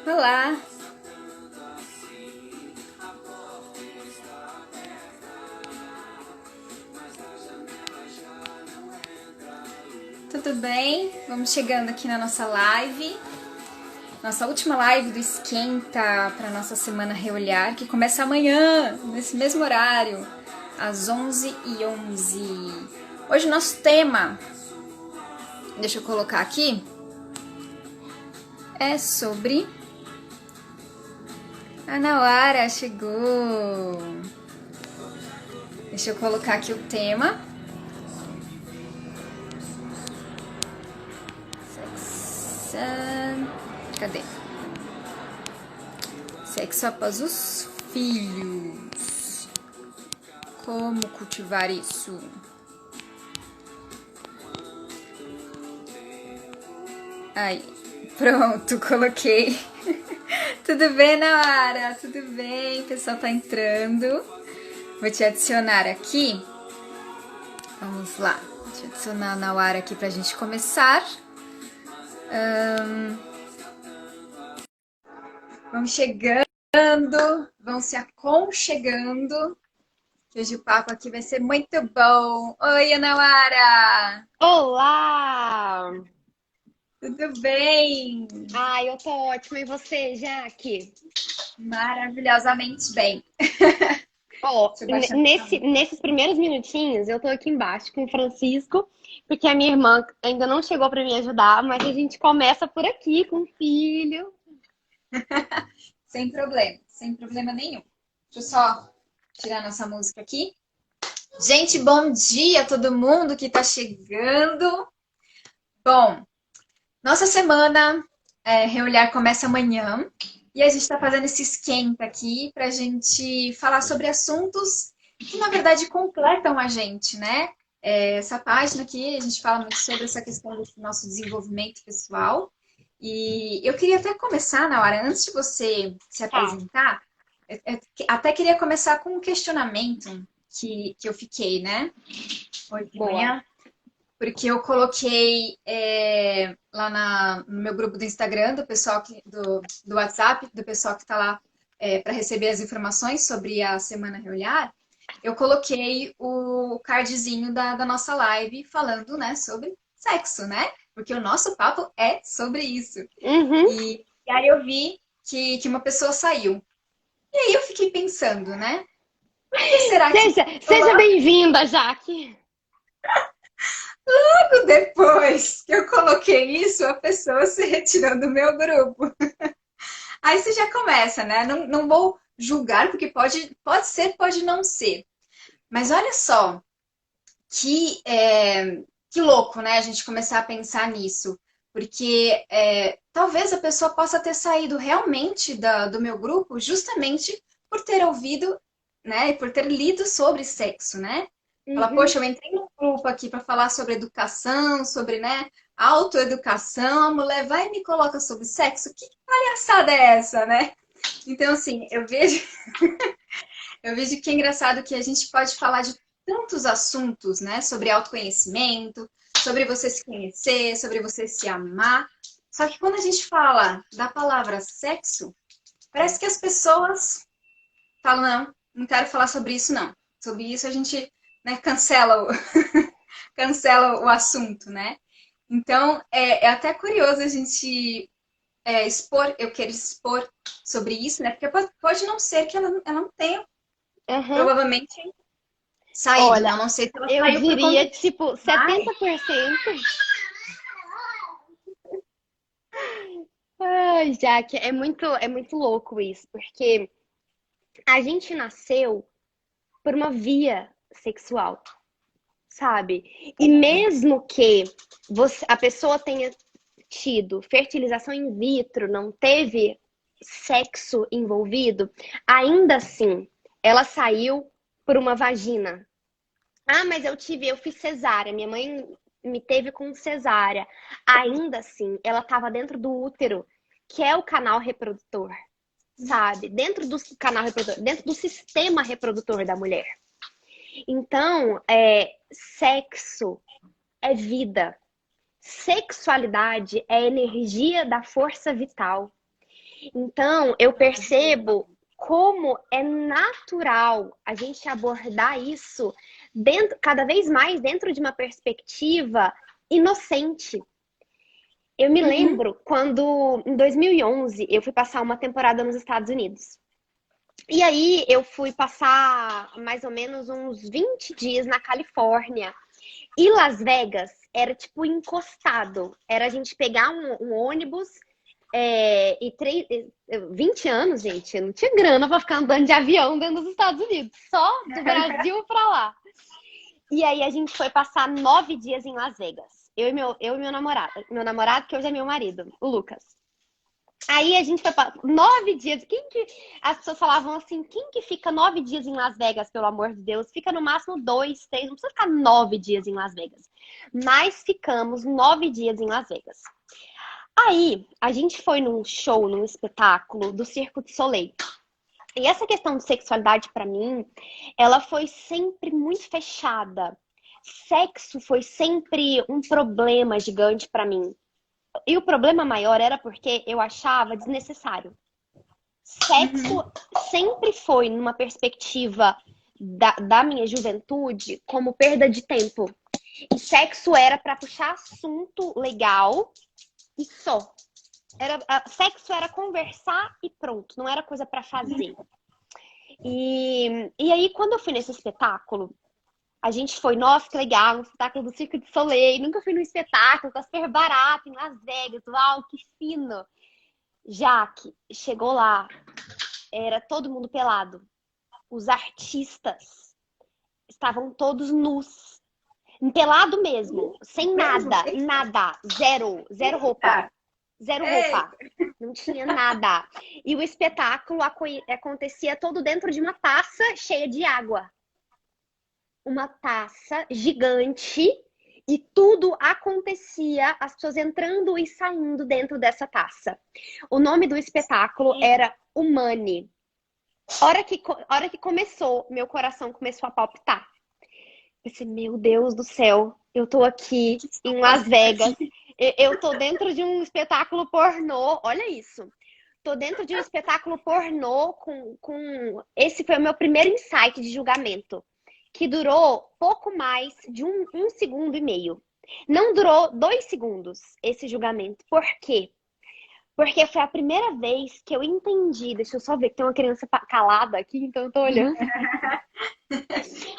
Olá! Tudo bem? Vamos chegando aqui na nossa live. Nossa última live do Esquenta para nossa semana Reolhar, que começa amanhã, nesse mesmo horário, às 11h11. Hoje o nosso tema, deixa eu colocar aqui, é sobre... A Nauara chegou! Deixa eu colocar aqui o tema. Cadê? Sexo após os filhos. Como cultivar isso? Aí, pronto, coloquei. Tudo bem, Nauara? Tudo bem? O pessoal tá entrando. Vou te adicionar aqui. Vamos lá. Deixa eu adicionar a Nauara aqui pra gente começar. Vão chegando, vão se aconchegando. Hoje o papo aqui vai ser muito bom. Oi, Anauara! Olá! Tudo bem? Ai, eu tô ótima. E você, Jaque? Maravilhosamente bem. Ó, nesses primeiros minutinhos, eu tô aqui embaixo com o Francisco, porque a minha irmã ainda não chegou pra me ajudar, mas a gente começa por aqui com o filho. Sem problema nenhum. Deixa eu só tirar nossa música aqui. Gente, bom dia a todo mundo que tá chegando. Bom, nossa semana Reolhar começa amanhã e a gente está fazendo esse esquenta aqui para a gente falar sobre assuntos que, na verdade, completam a gente, né? Essa página aqui, a gente fala muito sobre essa questão do nosso desenvolvimento pessoal. E eu queria até começar, Naura, antes de você se Tá. apresentar, até queria começar com um questionamento que eu fiquei, né? Hoje de Boa. manhã. Porque eu coloquei lá no meu grupo do Instagram, do WhatsApp, do pessoal que está lá para receber as informações sobre a Semana Reolhar, eu coloquei o cardzinho da nossa live falando, né, sobre sexo, né? Porque o nosso papo é sobre isso. Uhum. E aí eu vi que uma pessoa saiu. E aí eu fiquei pensando, né? Por que será que Seja bem-vinda, Jaque. logo depois que eu coloquei isso, a pessoa se retirou do meu grupo? Aí você já começa, né? Não vou julgar, porque pode ser, pode não ser. Mas olha só, que louco, né? A gente começar a pensar nisso. Porque talvez a pessoa possa ter saído realmente do meu grupo justamente por ter ouvido, né? E por ter lido sobre sexo, né? Fala, Uhum. poxa, eu entrei num grupo aqui para falar sobre educação, sobre, né, autoeducação, a mulher vai e me coloca sobre sexo? Que palhaçada é essa, né? Então, assim, eu vejo que é engraçado que a gente pode falar de tantos assuntos, né? Sobre autoconhecimento, sobre você se conhecer, sobre você se amar. Só que quando a gente fala da palavra sexo, parece que as pessoas falam, não quero falar sobre isso, não. Sobre isso a gente, né, cancela o assunto, né? Então, é até curioso a gente eu quero expor sobre isso, né? Porque pode não ser que ela não tenha, Uhum. provavelmente, saído. Olha, Não sei se ela eu saiu por conta diria, disso. tipo, Mas, 70%. Ai, Jaque, é muito louco isso, porque a gente nasceu por uma via sexual, sabe? E mesmo que a pessoa tenha tido fertilização in vitro, não teve sexo envolvido, ainda assim, ela saiu por uma vagina. Ah, mas eu fiz cesárea, minha mãe me teve com cesárea. Ainda assim, ela estava dentro do útero, que é o canal reprodutor, sabe? Dentro do canal reprodutor, dentro do sistema reprodutor da mulher. Então, sexo é vida. Sexualidade é energia da força vital. Então, eu percebo como é natural a gente abordar isso cada vez mais dentro de uma perspectiva inocente. Eu me lembro quando, em 2011, eu fui passar uma temporada nos Estados Unidos. E aí, eu fui passar mais ou menos uns 20 dias na Califórnia. E Las Vegas era tipo encostado. Era a gente pegar um ônibus 20 anos, gente. Eu não tinha grana pra ficar andando de avião dentro dos Estados Unidos. Só do Brasil pra lá. E aí a gente foi passar 9 dias em Las Vegas. Eu e meu namorado. Meu namorado, que hoje é meu marido, o Lucas. Aí a gente foi para 9 dias. As pessoas falavam assim: quem que fica 9 dias em Las Vegas, pelo amor de Deus? Fica no máximo 2, 3, não precisa ficar 9 dias em Las Vegas. Mas ficamos 9 dias em Las Vegas. Aí a gente foi num show, num espetáculo do Cirque du Soleil. E essa questão de sexualidade, pra mim, ela foi sempre muito fechada. Sexo foi sempre um problema gigante pra mim. E o problema maior era porque eu achava desnecessário. Sexo sempre foi, numa perspectiva da minha juventude, como perda de tempo. E sexo era pra puxar assunto legal e só. Sexo era conversar e pronto, não era coisa pra fazer. E aí, quando eu fui nesse espetáculo, a gente foi, nossa, que legal, um espetáculo do Cirque du Soleil. Nunca fui num espetáculo, tá super barato, em Las Vegas. Uau, que fino. Jaque, chegou lá, era todo mundo pelado. Os artistas estavam todos nus. Pelado mesmo, sem nada, nada. Zero roupa. Zero roupa. Não tinha nada. E o espetáculo acontecia todo dentro de uma taça cheia de água. Uma taça gigante e tudo acontecia, as pessoas entrando e saindo dentro dessa taça. O nome do espetáculo era Humane. Hora que começou, meu coração começou a palpitar. Pensei, meu Deus do céu, eu tô aqui em Las Vegas, eu tô dentro de um espetáculo pornô, olha isso. Tô dentro de um espetáculo pornô Esse foi o meu primeiro insight de julgamento, que durou pouco mais de um segundo e meio. Não durou 2 segundos esse julgamento. Por quê? Porque foi a primeira vez que eu entendi. Deixa eu só ver que tem uma criança calada aqui, então eu tô olhando.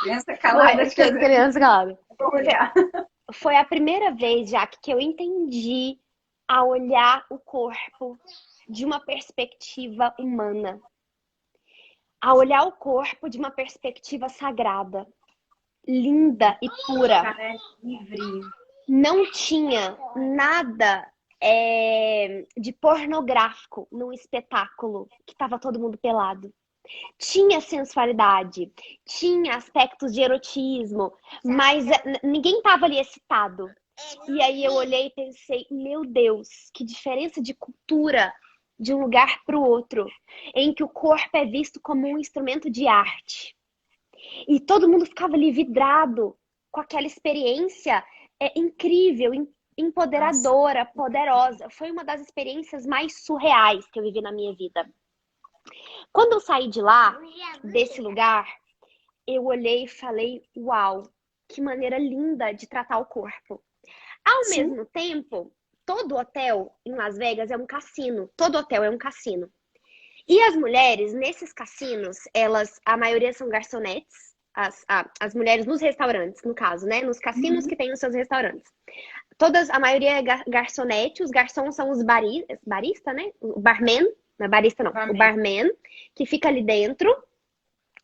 Criança calada. Criança calada. Vou olhar. Foi a primeira vez, já que eu entendi a olhar o corpo de uma perspectiva humana. A olhar o corpo de uma perspectiva sagrada, linda e pura. Não tinha nada de pornográfico num espetáculo que estava todo mundo pelado. Tinha sensualidade, tinha aspectos de erotismo, mas ninguém estava ali excitado. E aí eu olhei e pensei, meu Deus, que diferença de cultura de um lugar para o outro, em que o corpo é visto como um instrumento de arte. E todo mundo ficava ali vidrado com aquela experiência incrível, empoderadora, poderosa. Foi uma das experiências mais surreais que eu vivi na minha vida. Quando eu saí de lá, desse lugar, eu olhei e falei, uau, que maneira linda de tratar o corpo. Ao mesmo tempo, todo hotel em Las Vegas é um cassino. Todo hotel é um cassino. E as mulheres, nesses cassinos, a maioria são garçonetes. As mulheres nos restaurantes, no caso, né? Nos cassinos que tem os seus restaurantes. A maioria é garçonete. Os garçons são os barista, né? O barman. Não é barista, não. O barman, que fica ali dentro.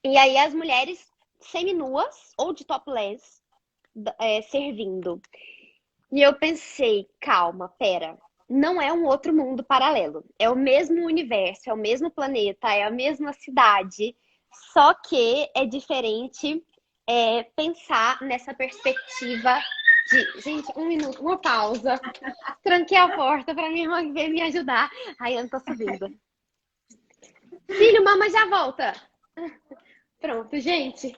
E aí as mulheres seminuas ou de topless servindo. E eu pensei, calma, pera. Não é um outro mundo paralelo. É o mesmo universo, é o mesmo planeta, é a mesma cidade. Só que é diferente pensar nessa perspectiva de... Gente, um minuto, uma pausa. Tranquei a porta pra minha irmã vir me ajudar. Ai, eu não tô subindo. Filho, mamãe já volta. Pronto, gente.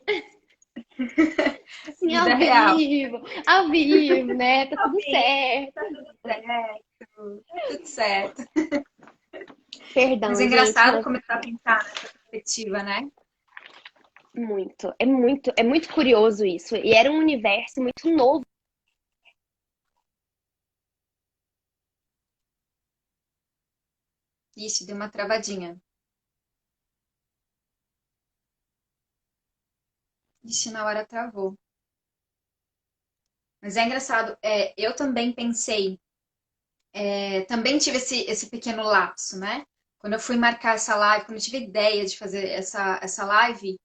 Assim, Vida real. ao vivo, né? Tá Tá tudo bem, certo. tá tudo certo, tá tudo certo. Mas é Perdão, gente, engraçado mas começar a pensar nessa perspectiva, né? é muito curioso isso. E era um universo muito novo. Ixi, deu uma travadinha. Ixi, na hora travou. Mas é engraçado, eu também pensei, também tive esse pequeno lapso, né? Quando eu fui marcar essa live, quando eu tive a ideia de fazer essa live,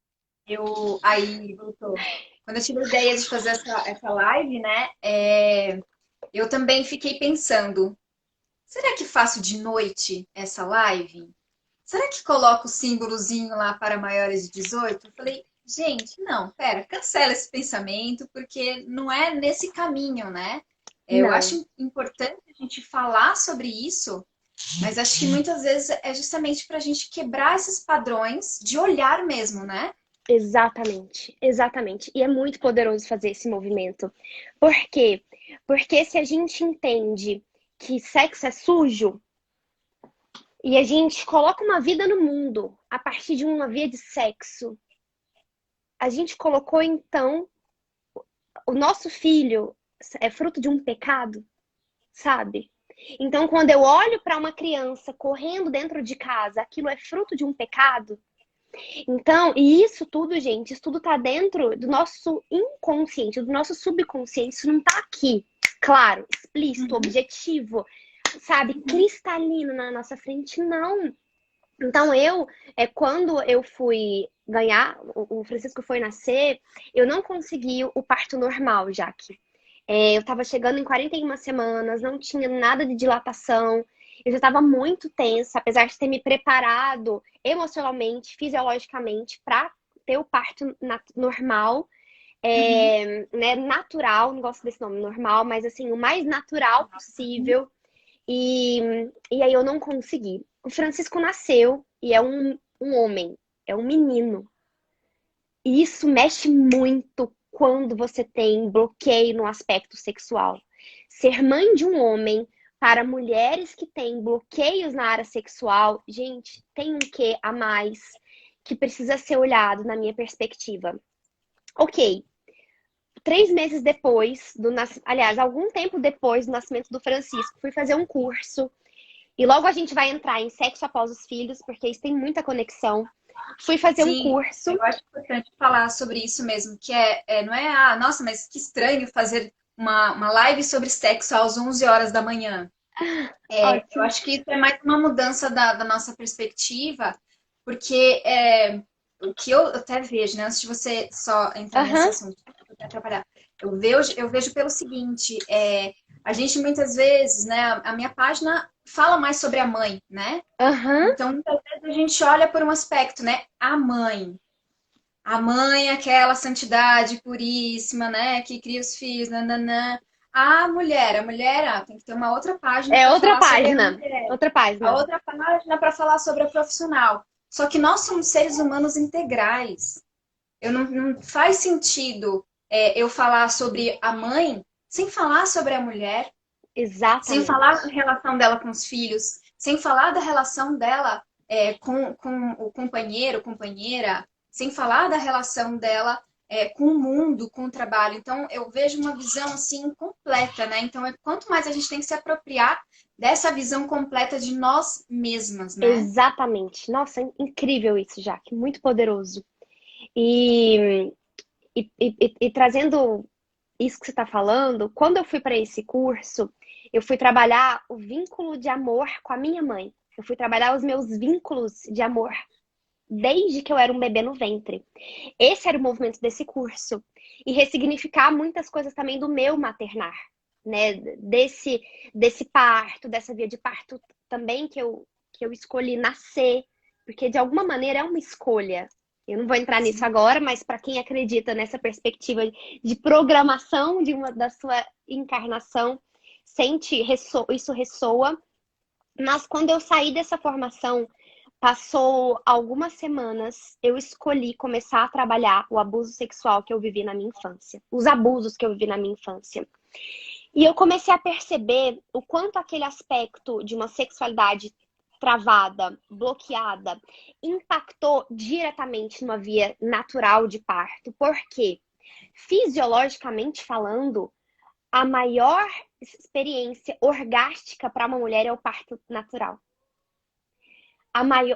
aí voltou. Quando eu tive a ideia de fazer essa live, né? Eu também fiquei pensando, será que faço de noite essa live? Será que coloco o símbolozinho lá para maiores de 18? Eu falei, gente, não, pera, cancela esse pensamento, porque não é nesse caminho, né? Eu Não, acho importante a gente falar sobre isso, mas acho que muitas vezes é justamente para a gente quebrar esses padrões de olhar mesmo, né? exatamente, exatamente. E é muito poderoso fazer esse movimento. Por quê? Porque se a gente entende que sexo é sujo e a gente coloca uma vida no mundo a partir de uma via de sexo, a gente colocou então o nosso filho é fruto de um pecado, sabe? Então, quando eu olho para uma criança correndo dentro de casa, aquilo é fruto de um pecado. Então, e isso tudo, gente, isso tudo tá dentro do nosso inconsciente, do nosso subconsciente, isso não tá aqui. Claro, explícito, Uhum, objetivo, sabe, uhum. cristalino na nossa frente, não. Então, quando eu fui ganhar, o Francisco foi nascer, eu não consegui o parto normal, Jaque. Eu estava chegando em 41 semanas, não tinha nada de dilatação, eu já estava muito tensa, apesar de ter me preparado emocionalmente, fisiologicamente, para ter o parto normal, Uhum. né, natural, não gosto desse nome normal, mas assim, o mais natural possível. E, e aí eu não consegui. O Francisco nasceu e é um homem, é um menino. E isso mexe muito quando você tem bloqueio no aspecto sexual. Ser mãe de um homem para mulheres que têm bloqueios na área sexual, gente, tem um quê a mais que precisa ser olhado na minha perspectiva. Ok, 3 meses depois aliás, algum tempo depois do nascimento do Francisco, fui fazer um curso e logo a gente vai entrar em sexo após os filhos, porque isso tem muita conexão. Fui fazer um Sim, curso. eu acho importante falar sobre isso mesmo, que não é, nossa, mas que estranho fazer uma live sobre sexo às 11 horas da manhã. Eu Ótimo. acho que isso é mais uma mudança da nossa perspectiva, porque o que eu até vejo, né, antes de você só entrar nesse Aham, assunto, para atrapalhar, eu vejo pelo seguinte, a gente muitas vezes, né, a minha página fala mais sobre a mãe, né? aham. Então, muitas vezes a gente olha por um aspecto, né? A mãe. A mãe, é aquela santidade puríssima, né? Que cria os filhos, nananã. A mulher, tem que ter uma outra página É para outra falar sobre a página. mulher. Outra A página. outra página para falar sobre a profissional. Só que nós somos seres humanos integrais. Não faz sentido eu falar sobre a mãe sem falar sobre a mulher, sem falar da Exatamente. relação dela com os filhos, sem falar da relação dela com o companheiro, companheira, sem falar da relação dela com o mundo, com o trabalho. Então, eu vejo uma visão assim completa, né? Então, quanto mais a gente tem que se apropriar dessa visão completa de nós mesmas, né? Exatamente. Nossa, incrível isso, Jaque. Muito poderoso. E, e trazendo isso que você está falando, quando eu fui para esse curso, eu fui trabalhar o vínculo de amor com a minha mãe. Eu fui trabalhar os meus vínculos de amor desde que eu era um bebê no ventre. Esse era o movimento desse curso. E ressignificar muitas coisas também do meu maternar, né? Desse parto, dessa via de parto também que eu escolhi nascer, porque de alguma maneira é uma escolha. Eu não vou entrar nisso Sim. agora, mas para quem acredita nessa perspectiva de programação da sua encarnação, isso ressoa. Mas quando eu saí dessa formação Passou algumas semanas, eu escolhi começar a trabalhar o abuso sexual que eu vivi na minha infância, os abusos que eu vivi na minha infância. E eu comecei a perceber o quanto aquele aspecto de uma sexualidade travada, bloqueada, impactou diretamente numa via natural de parto. Porque, fisiologicamente falando, a maior experiência orgástica para uma mulher é o parto natural.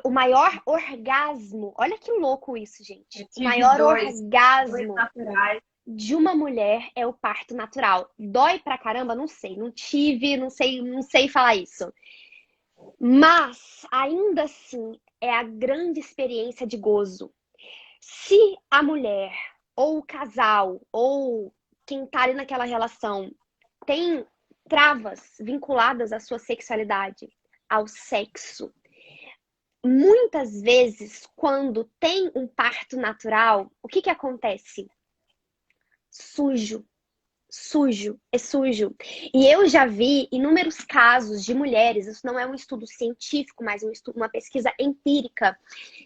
O maior orgasmo, olha que louco isso, gente. O maior orgasmo de uma mulher é o parto natural. Dói pra caramba? Não sei, não tive, não sei falar isso. Mas, ainda assim, é a grande experiência de gozo. Se a mulher, ou o casal, ou quem tá ali naquela relação, tem travas vinculadas à sua sexualidade, ao sexo, muitas vezes, quando tem um parto natural, o que acontece? Sujo. Sujo, é sujo. E eu já vi inúmeros casos de mulheres, isso não é um estudo científico, mas uma pesquisa empírica,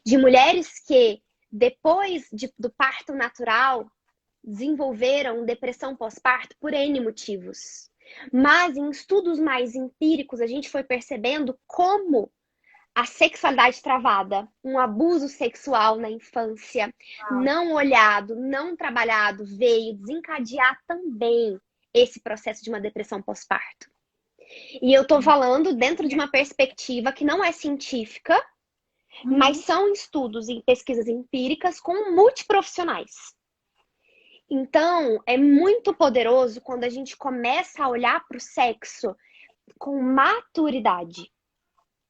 de mulheres que, depois do parto natural, desenvolveram depressão pós-parto por N motivos. Mas em estudos mais empíricos, a gente foi percebendo como a sexualidade travada, um abuso sexual na infância, não olhado, não trabalhado, veio desencadear também esse processo de uma depressão pós-parto. E eu tô falando dentro de uma perspectiva que não é científica, mas são estudos e pesquisas empíricas com multiprofissionais. Então, é muito poderoso quando a gente começa a olhar para o sexo com maturidade,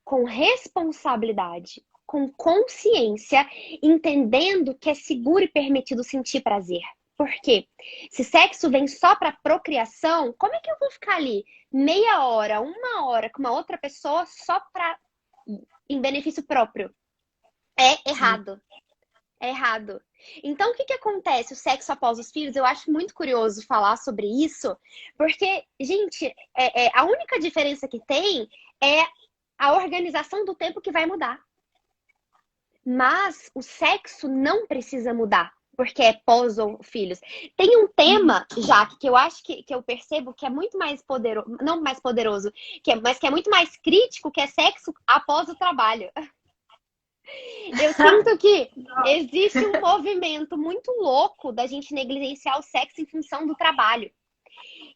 com responsabilidade, com consciência, entendendo que é seguro e permitido sentir prazer. Por quê? Se sexo vem só para procriação, como é que eu vou ficar ali meia hora, uma hora com uma outra pessoa só em benefício próprio? É errado. É errado. Então, o que acontece? O sexo após os filhos, eu acho muito curioso falar sobre isso, porque, gente, a única diferença que tem é a organização do tempo que vai mudar. Mas o sexo não precisa mudar, porque é pós ou filhos. Tem um tema, Jaque, que eu acho que eu percebo que é muito mais poderoso, não mais poderoso, mas que é muito mais crítico, que é sexo após o trabalho. Eu sinto que existe um movimento muito louco da gente negligenciar o sexo em função do trabalho.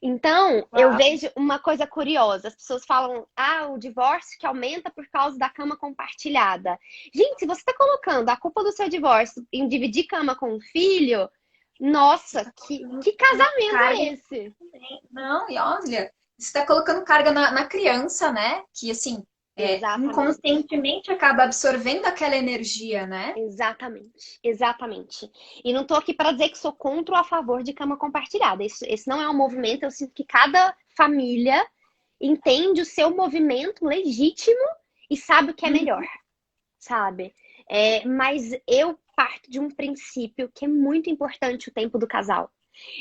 Então, eu vejo uma coisa curiosa. As pessoas falam, o divórcio que aumenta por causa da cama compartilhada. Gente, se você está colocando a culpa do seu divórcio em dividir cama com um filho, nossa, que casamento é esse? Não, e olha, você está colocando carga na criança, né? Que, assim, inconscientemente acaba absorvendo aquela energia, né? Exatamente, exatamente. E não tô aqui para dizer que sou contra ou a favor de cama compartilhada. Esse não é um movimento, eu sinto que cada família entende o seu movimento legítimo e sabe o que é melhor, sabe? Mas eu parto de um princípio que é muito importante, o tempo do casal.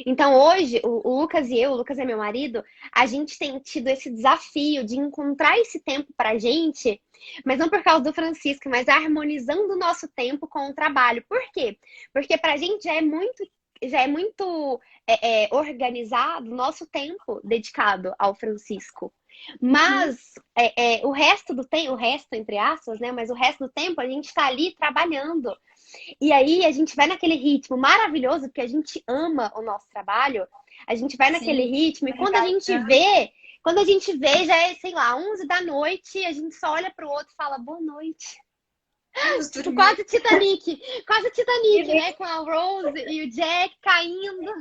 Então hoje, o Lucas e eu, o Lucas é meu marido, a gente tem tido esse desafio de encontrar esse tempo pra gente, mas não por causa do Francisco, mas harmonizando o nosso tempo com o trabalho. Por quê? Porque pra gente já é muito organizado o nosso tempo dedicado ao Francisco. Mas o resto do tempo, o resto entre aspas, né? Mas o resto do tempo a gente tá ali trabalhando. E aí a gente vai naquele ritmo maravilhoso, porque a gente ama o nosso trabalho, a gente vai naquele ritmo, e quando a gente vê, já é, sei lá, 11 da noite, a gente só olha pro outro e fala, boa noite. Tipo, quase Titanic, né? Com a Rose e o Jack caindo.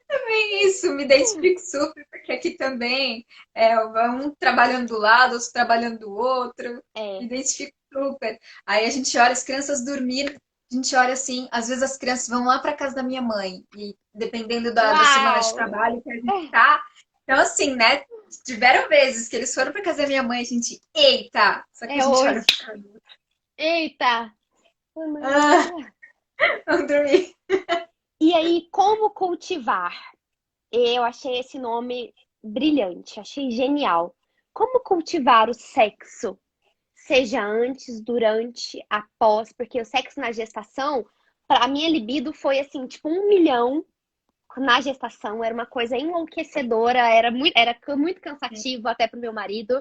Também isso, me identifico super, porque aqui também um trabalhando do lado, outro trabalhando do outro. Me identifico super. Aí a gente olha as crianças dormindo, a gente olha assim, às vezes as crianças vão lá para casa da minha mãe, e dependendo da semana de trabalho que a gente tá. Então, assim, né? Tiveram vezes que eles foram para casa da minha mãe, a gente, eita! Só que a gente olha pra... Eita! Vamos dormir. E aí, como cultivar? Eu achei esse nome brilhante, achei genial. Como cultivar o sexo seja antes, durante, após, porque o sexo na gestação, a minha libido foi assim, tipo 1 milhão na gestação, era uma coisa enlouquecedora, era muito cansativo até pro meu marido.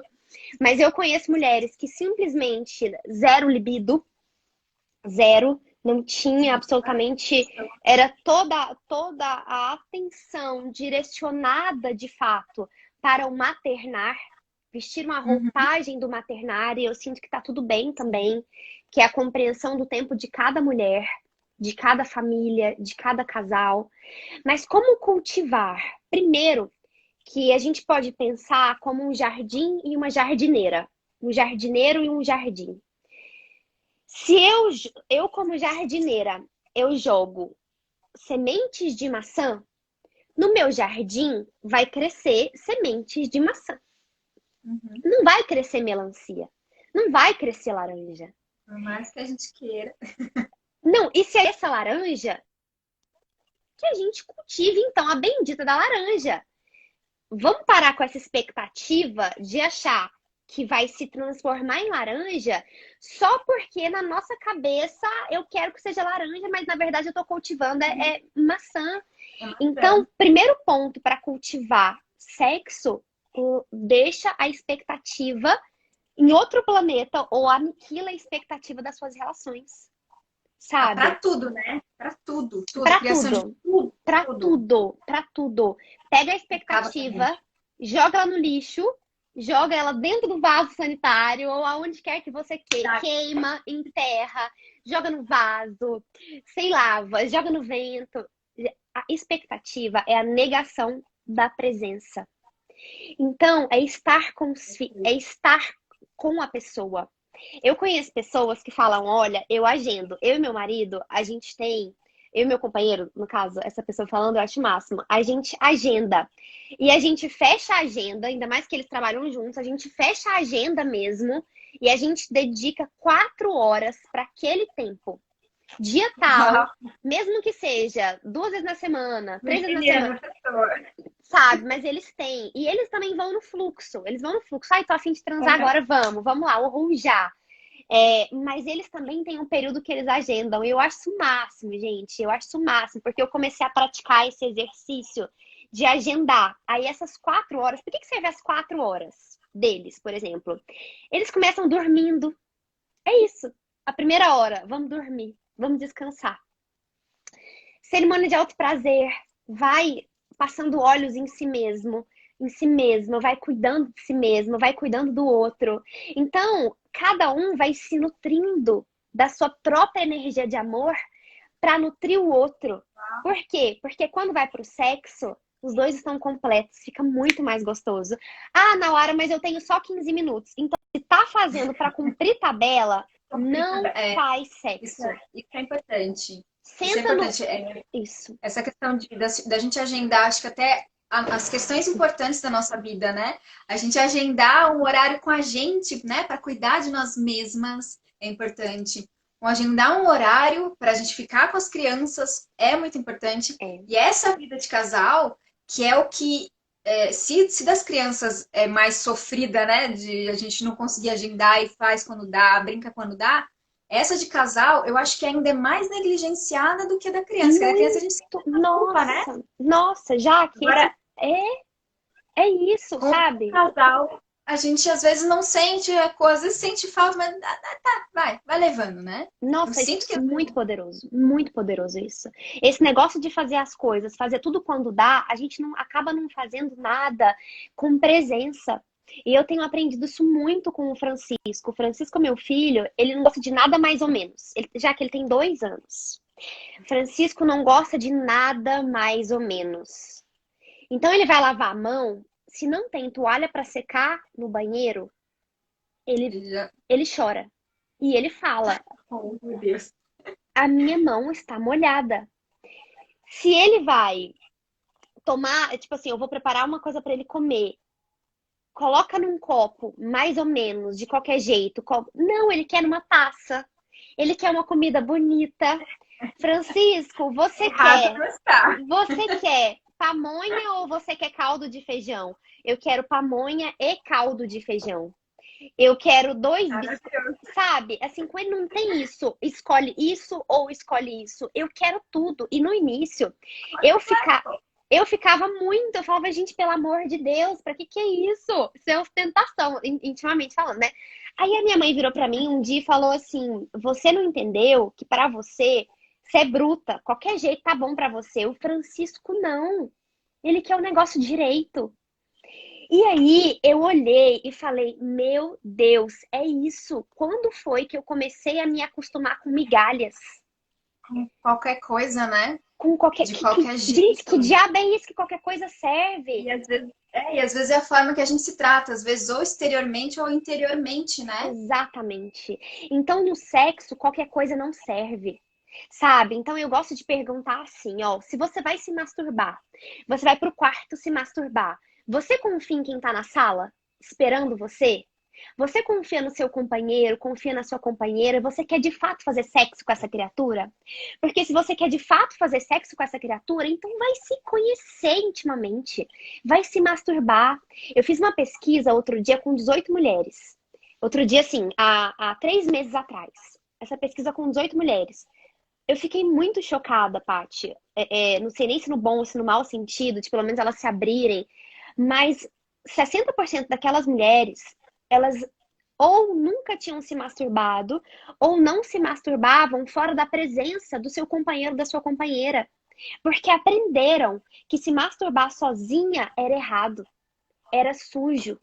Mas eu conheço mulheres que simplesmente zero libido, zero, não tinha absolutamente, era toda a atenção direcionada de fato para o maternar, vestir uma Uhum. roupagem do maternar, e eu sinto que tá tudo bem também, que é a compreensão do tempo de cada mulher, de cada família, de cada casal. Mas como cultivar? Primeiro, que a gente pode pensar como um jardim e uma jardineira, um jardineiro e um jardim. Se eu como jardineira, eu jogo sementes de maçã, no meu jardim vai crescer sementes de maçã. Uhum. Não vai crescer melancia, não vai crescer laranja. Por mais que a gente queira. Não, e se é essa laranja, que a gente cultive então a bendita da laranja. Vamos parar com essa expectativa de achar que vai se transformar em laranja só porque na nossa cabeça eu quero que seja laranja, mas na verdade eu estou cultivando maçã. É maçã. Então, primeiro ponto para cultivar sexo, deixa a expectativa em outro planeta ou aniquila a expectativa das suas relações, Ah, para sabe? tudo, né? Para tudo, tudo. Para Criação de tudo, tudo, para tudo. tudo, para tudo. Pega a Acaba com a expectativa, gente. joga ela no lixo, joga ela dentro do vaso sanitário ou aonde quer que você Já queima, enterra, joga no vaso, sei lá, joga no vento. A expectativa é a negação da presença. Então, é estar com a pessoa. Eu conheço pessoas que falam, olha, eu agendo. Eu e meu marido, a gente tem. Eu e meu companheiro, no caso, essa pessoa falando, eu acho o máximo. A gente agenda. E a gente fecha a agenda, ainda mais que eles trabalham juntos, a gente fecha a agenda mesmo. E a gente dedica 4 horas para aquele tempo. Dia tal, Uau, mesmo que seja 2 vezes na semana, 3 vezes na semana, virginiana, pessoa. sabe? Mas eles têm. E eles também vão no fluxo. Eles vão no fluxo. Ai, tô a fim de transar Uhum. agora, vamos lá, ou já. Mas eles também têm um período que eles agendam. E eu acho isso o máximo, gente. Eu acho isso o máximo, porque eu comecei a praticar esse exercício de agendar. Aí essas 4 horas, por que serve as 4 horas deles, por exemplo? Eles começam dormindo. É isso. A primeira hora, vamos dormir, vamos descansar. Cerimônia de alto prazer, vai passando olhos em si mesmo, vai cuidando de si mesmo, vai cuidando do outro. Então, cada um vai se nutrindo da sua própria energia de amor para nutrir o outro. Por quê? Porque quando vai pro sexo, os dois estão completos, fica muito mais gostoso. Ah, Nauara, mas eu tenho só 15 minutos. Então, se tá fazendo para cumprir tabela, não faz Isso sexo. isso é importante. Isso é Senta no. importante. Isso. Essa questão da gente agendar, acho que até as questões importantes da nossa vida, né? A gente agendar um horário com a gente, né? Para cuidar de nós mesmas é importante. Agendar um horário para a gente ficar com as crianças é muito importante. É. E essa vida de casal, que é o que, se das crianças é mais sofrida, né? De a gente não conseguir agendar e faz quando dá, brinca quando dá. Essa de casal, eu acho que ainda é mais negligenciada do que a da criança. Porque a da criança a gente sente Muito. a culpa, né? Nossa, já que esse Agora, é isso, com o sabe? casal, a gente às vezes não sente a coisa, às vezes sente falta, mas tá, vai levando, né? Eu Nossa, sinto que muito poderoso isso. Esse negócio de fazer as coisas, fazer tudo quando dá, a gente não acaba não fazendo nada com presença. E eu tenho aprendido isso muito com o Francisco. O Francisco, meu filho, ele não gosta de nada mais ou menos, já que ele tem 2 anos. Francisco não gosta de nada mais ou menos. Então ele vai lavar a mão, se não tem toalha para secar no banheiro, ele, já. ele chora. E ele fala: Oh, meu Deus. a minha mão está molhada. Se ele vai tomar, tipo assim, eu vou preparar uma coisa para ele comer, coloca num copo, mais ou menos, de qualquer jeito. Não, ele quer numa taça. Ele quer uma comida bonita. Francisco, Errado não está. você quer pamonha ou você quer caldo de feijão? Eu quero pamonha e caldo de feijão. Eu quero dois biscoitos, Maravilhoso. sabe? Assim, com ele não tem isso ou escolhe isso. Eu quero tudo. E no início, eu fica, eu ficava muito, eu falava, gente, pelo amor de Deus, pra que é isso? Isso é ostentação, intimamente falando, né? Aí a minha mãe virou pra mim um dia e falou assim: "Você não entendeu que pra você é bruta, qualquer jeito tá bom pra você. O Francisco não. Ele quer o negócio direito." E aí eu olhei e falei, meu Deus, é isso. Quando foi que eu comecei a me acostumar com migalhas? Com qualquer coisa, né? Com qualquer. De qualquer Gente, que jeito. diabo é isso que qualquer coisa serve? E às vezes é a forma que a gente se trata, às vezes ou exteriormente ou interiormente, né? Exatamente. Então, no sexo, qualquer coisa não serve. Sabe? Então, eu gosto de perguntar assim, ó, se você vai se masturbar, você vai pro quarto se masturbar, você confia em quem tá na sala esperando você? Você confia no seu companheiro, confia na sua companheira, você quer de fato fazer sexo com essa criatura? Porque se você quer de fato fazer sexo com essa criatura, então vai se conhecer intimamente, vai se masturbar. Eu fiz uma pesquisa outro dia com 18 mulheres. Outro dia, assim, há 3 meses atrás. Essa pesquisa com 18 mulheres. Eu fiquei muito chocada, Paty. Não sei nem se no bom ou se no mau sentido, de pelo menos elas se abrirem, mas 60% daquelas mulheres, elas ou nunca tinham se masturbado, ou não se masturbavam fora da presença do seu companheiro, da sua companheira. Porque aprenderam que se masturbar sozinha era errado, era sujo.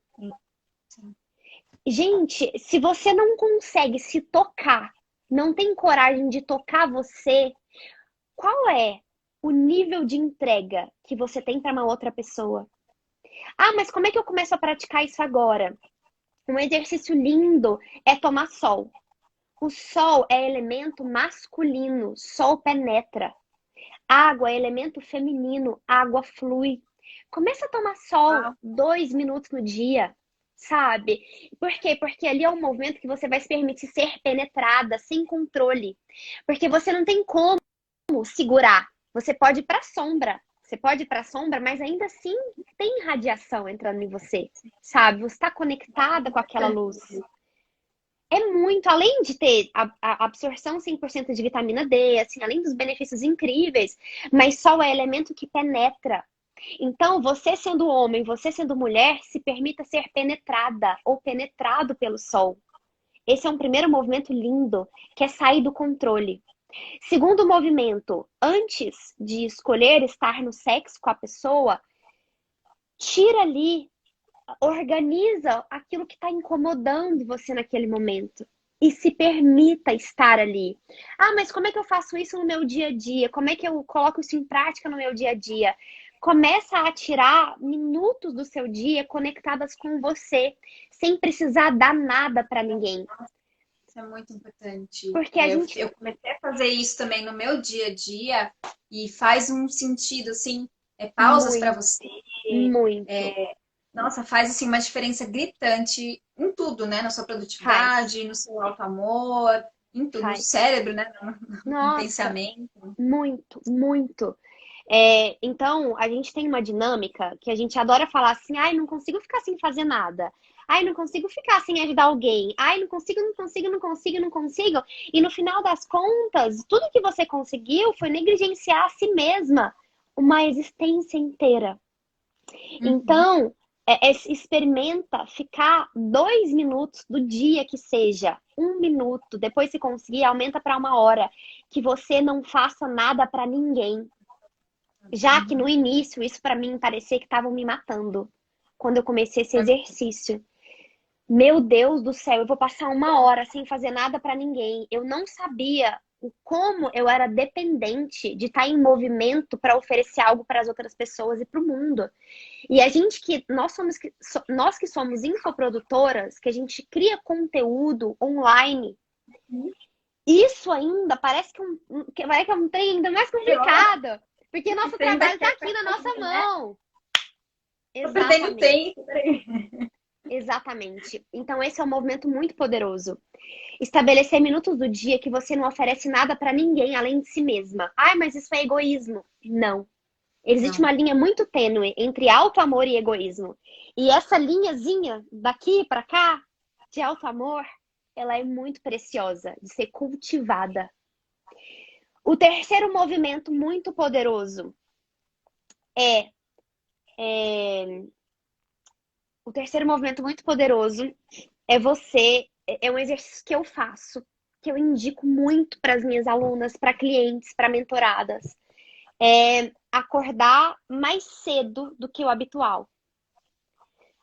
Gente, se você não consegue se tocar, não tem coragem de tocar você, qual é o nível de entrega que você tem para uma outra pessoa? Ah, mas como é que eu começo a praticar isso agora? Um exercício lindo é tomar sol. O sol é elemento masculino, sol penetra. Água é elemento feminino, água flui. Começa a tomar sol Uau. 2 minutos no dia, sabe? Por quê? Porque ali é um movimento que você vai se permitir ser penetrada, sem controle. Porque você não tem como segurar. Você pode ir para sombra. Você pode ir para sombra, mas ainda assim tem radiação entrando em você, sabe? Você está conectada com aquela luz. É muito, além de ter a absorção 100% de vitamina D, assim, além dos benefícios incríveis, mas sol é elemento que penetra. Então, você sendo homem, você sendo mulher, se permita ser penetrada ou penetrado pelo sol. Esse é um primeiro movimento lindo, que é sair do controle. Segundo movimento, antes de escolher estar no sexo com a pessoa, tira ali, organiza aquilo que está incomodando você naquele momento. E se permita estar ali. Ah, mas como é que eu faço isso no meu dia a dia? Como é que eu coloco isso em prática no meu dia a dia? Começa a tirar minutos do seu dia conectadas com você, sem precisar dar nada para ninguém. Isso é muito importante. Porque a gente. Eu comecei a fazer isso também no meu dia a dia e faz um sentido, assim, pausas para Muito, você. muito. é, Nossa, faz assim uma diferença gritante em tudo, né? Na sua Faz, produtividade, no seu alto amor, em tudo, no faz. cérebro, né? No Nossa, pensamento. muito, muito. Então, a gente tem uma dinâmica que a gente adora falar assim, ai, não consigo ficar sem fazer nada. Ai, não consigo ficar sem ajudar alguém. Ai, não consigo, não consigo, não consigo, não consigo. E no final das contas, tudo que você conseguiu foi negligenciar a si mesma uma existência inteira. Uhum. Então, experimenta ficar 2 minutos do dia que seja, 1 minuto. Depois, se conseguir, aumenta para 1 hora. Que você não faça nada para ninguém. Já que no início, isso para mim parecia que estavam me matando. Quando eu comecei esse exercício. Meu Deus do céu, eu vou passar 1 hora sem fazer nada para ninguém. Eu não sabia o como eu era dependente de estar em movimento para oferecer algo para as outras pessoas e para o mundo. E a gente que nós que somos infoprodutoras, que a gente cria conteúdo online, isso ainda parece que é um trem ainda mais Pior, complicado, porque nosso você ainda trabalho está quer aqui na nossa fazer, né? mão. Tô perdendo Exatamente. tempo. Peraí. Exatamente. Então esse é um movimento muito poderoso. Estabelecer minutos do dia que você não oferece nada para ninguém além de si mesma. Ai, mas isso é egoísmo. Não. Existe Não. uma linha muito tênue entre auto-amor e egoísmo. E essa linhazinha daqui para cá de auto-amor, ela é muito preciosa de ser cultivada. O terceiro movimento muito poderoso é, é o terceiro movimento muito poderoso é um exercício que eu faço, que eu indico muito para as minhas alunas, para clientes, para mentoradas, é acordar mais cedo do que o habitual.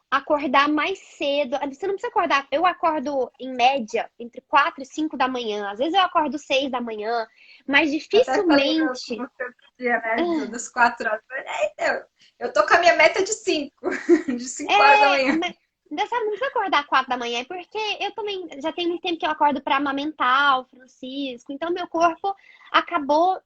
Acordar mais cedo. Você não precisa acordar. Eu acordo, em média, entre 4 e 5 da manhã. Às vezes eu acordo 6 da manhã, mas Até falei no dificilmente. no outro dia, né, das 4 horas. Eu tô com a minha meta de 5, de 5 horas da manhã. Mas, dessa, não precisa acordar 4 da manhã, porque eu também já tem muito tempo que eu acordo para amamentar o Francisco, então meu corpo acabou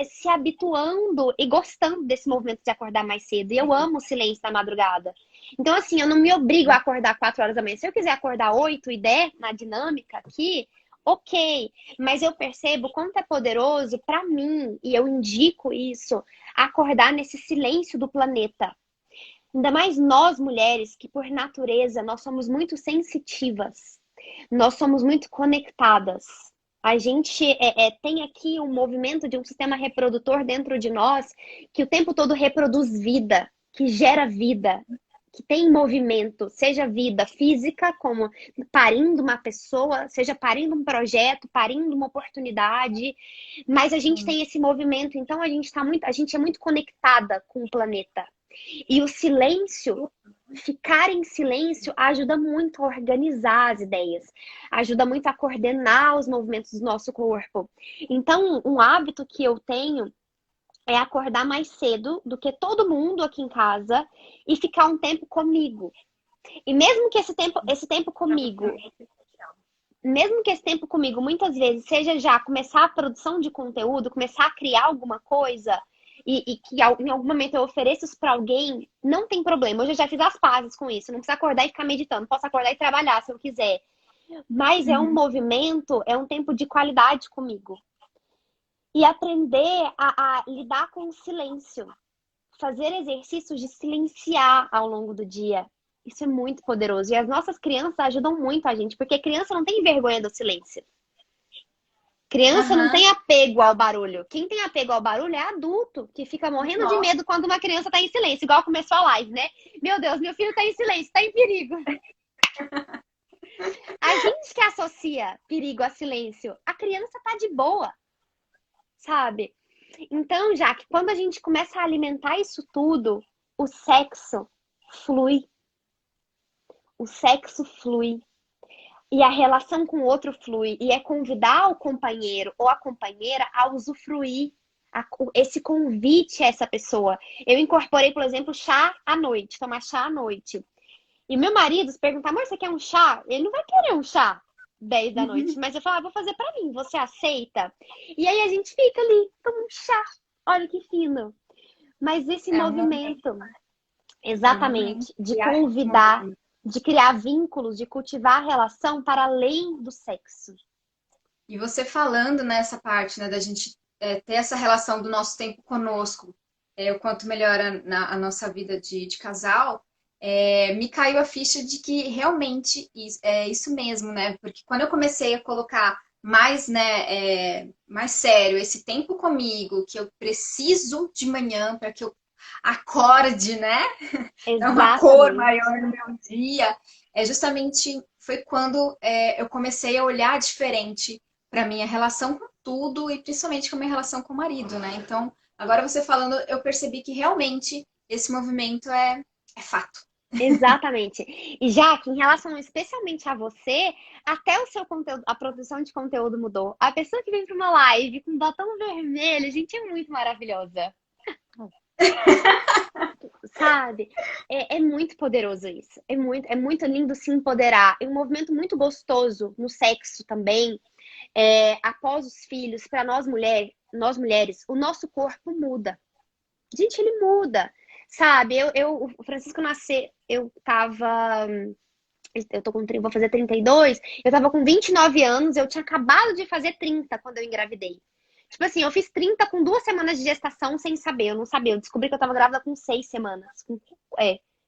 se habituando e gostando desse movimento de acordar mais cedo. E eu amo o silêncio da madrugada. Então, assim, eu não me obrigo a acordar 4 horas da manhã. Se eu quiser acordar 8 e 10 na dinâmica aqui, ok. Mas eu percebo quanto é poderoso para mim, e eu indico isso, acordar nesse silêncio do planeta. Ainda mais nós mulheres, que por natureza nós somos muito sensitivas, nós somos muito conectadas. A gente tem aqui um movimento de um sistema reprodutor dentro de nós que o tempo todo reproduz vida, que gera vida, que tem movimento, seja vida física, como parindo uma pessoa, seja parindo um projeto, parindo uma oportunidade, mas a gente tem esse movimento, então a gente é muito conectada com o planeta. E o silêncio, ficar em silêncio, ajuda muito a organizar as ideias, ajuda muito a coordenar os movimentos do nosso corpo. Então, um hábito que eu tenho é acordar mais cedo do que todo mundo aqui em casa e ficar um tempo comigo. E mesmo que mesmo que esse tempo comigo muitas vezes seja já começar a produção de conteúdo, começar a criar alguma coisa, e que em algum momento eu ofereço isso para alguém, não tem problema. Hoje eu já fiz as pazes com isso. Não precisa acordar e ficar meditando. Posso acordar e trabalhar se eu quiser. Mas é um movimento, é um tempo de qualidade comigo. E aprender a lidar com o silêncio. Fazer exercícios de silenciar ao longo do dia. Isso é muito poderoso. E as nossas crianças ajudam muito a gente, porque criança não tem vergonha do silêncio. Criança não tem apego ao barulho. Quem tem apego ao barulho é adulto, que fica morrendo de medo quando uma criança tá em silêncio, igual começou a live, né? Meu Deus, meu filho tá em silêncio, tá em perigo. A gente que associa perigo a silêncio, a criança tá de boa, sabe? Então, já que quando a gente começa a alimentar isso tudo, o sexo flui. O sexo flui. E a relação com o outro flui. E é convidar o companheiro ou a companheira a usufruir esse convite a essa pessoa. Eu incorporei, por exemplo, chá à noite, tomar chá à noite. E meu marido se perguntar, amor, você quer um chá? Ele não vai querer um chá 10 da noite. Mas eu falo, vou fazer pra mim, você aceita? E aí a gente fica ali, toma um chá. Olha que fino. Mas esse movimento, exatamente, de convidar, de criar vínculos, de cultivar a relação para além do sexo. E você falando nessa parte, né, da gente ter essa relação do nosso tempo conosco, o quanto melhora a nossa vida de casal, me caiu a ficha de que realmente é isso mesmo, né? Porque quando eu comecei a colocar mais, né, mais sério esse tempo comigo, que eu preciso de manhã para que eu acorde, né? Dar uma cor maior no meu dia, justamente foi quando eu comecei a olhar diferente para minha relação com tudo e principalmente com a minha relação com o marido, né? Então, agora você falando, eu percebi que realmente esse movimento é fato. Exatamente. E já que em relação especialmente a você, até o seu conteúdo, a produção de conteúdo mudou. A pessoa que vem para uma live com batom vermelho, gente, é muito maravilhosa. Sabe? É muito poderoso isso. É muito lindo se empoderar. É um movimento muito gostoso no sexo também. Após os filhos, para nós mulheres, o nosso corpo muda. Gente, ele muda. Sabe? O Francisco nasceu, eu tô vou fazer 32, eu tava com 29 anos, eu tinha acabado de fazer 30 quando eu engravidei. Tipo assim, eu fiz 30 com 2 semanas de gestação sem saber, eu não sabia. Eu descobri que eu tava grávida com 6 semanas,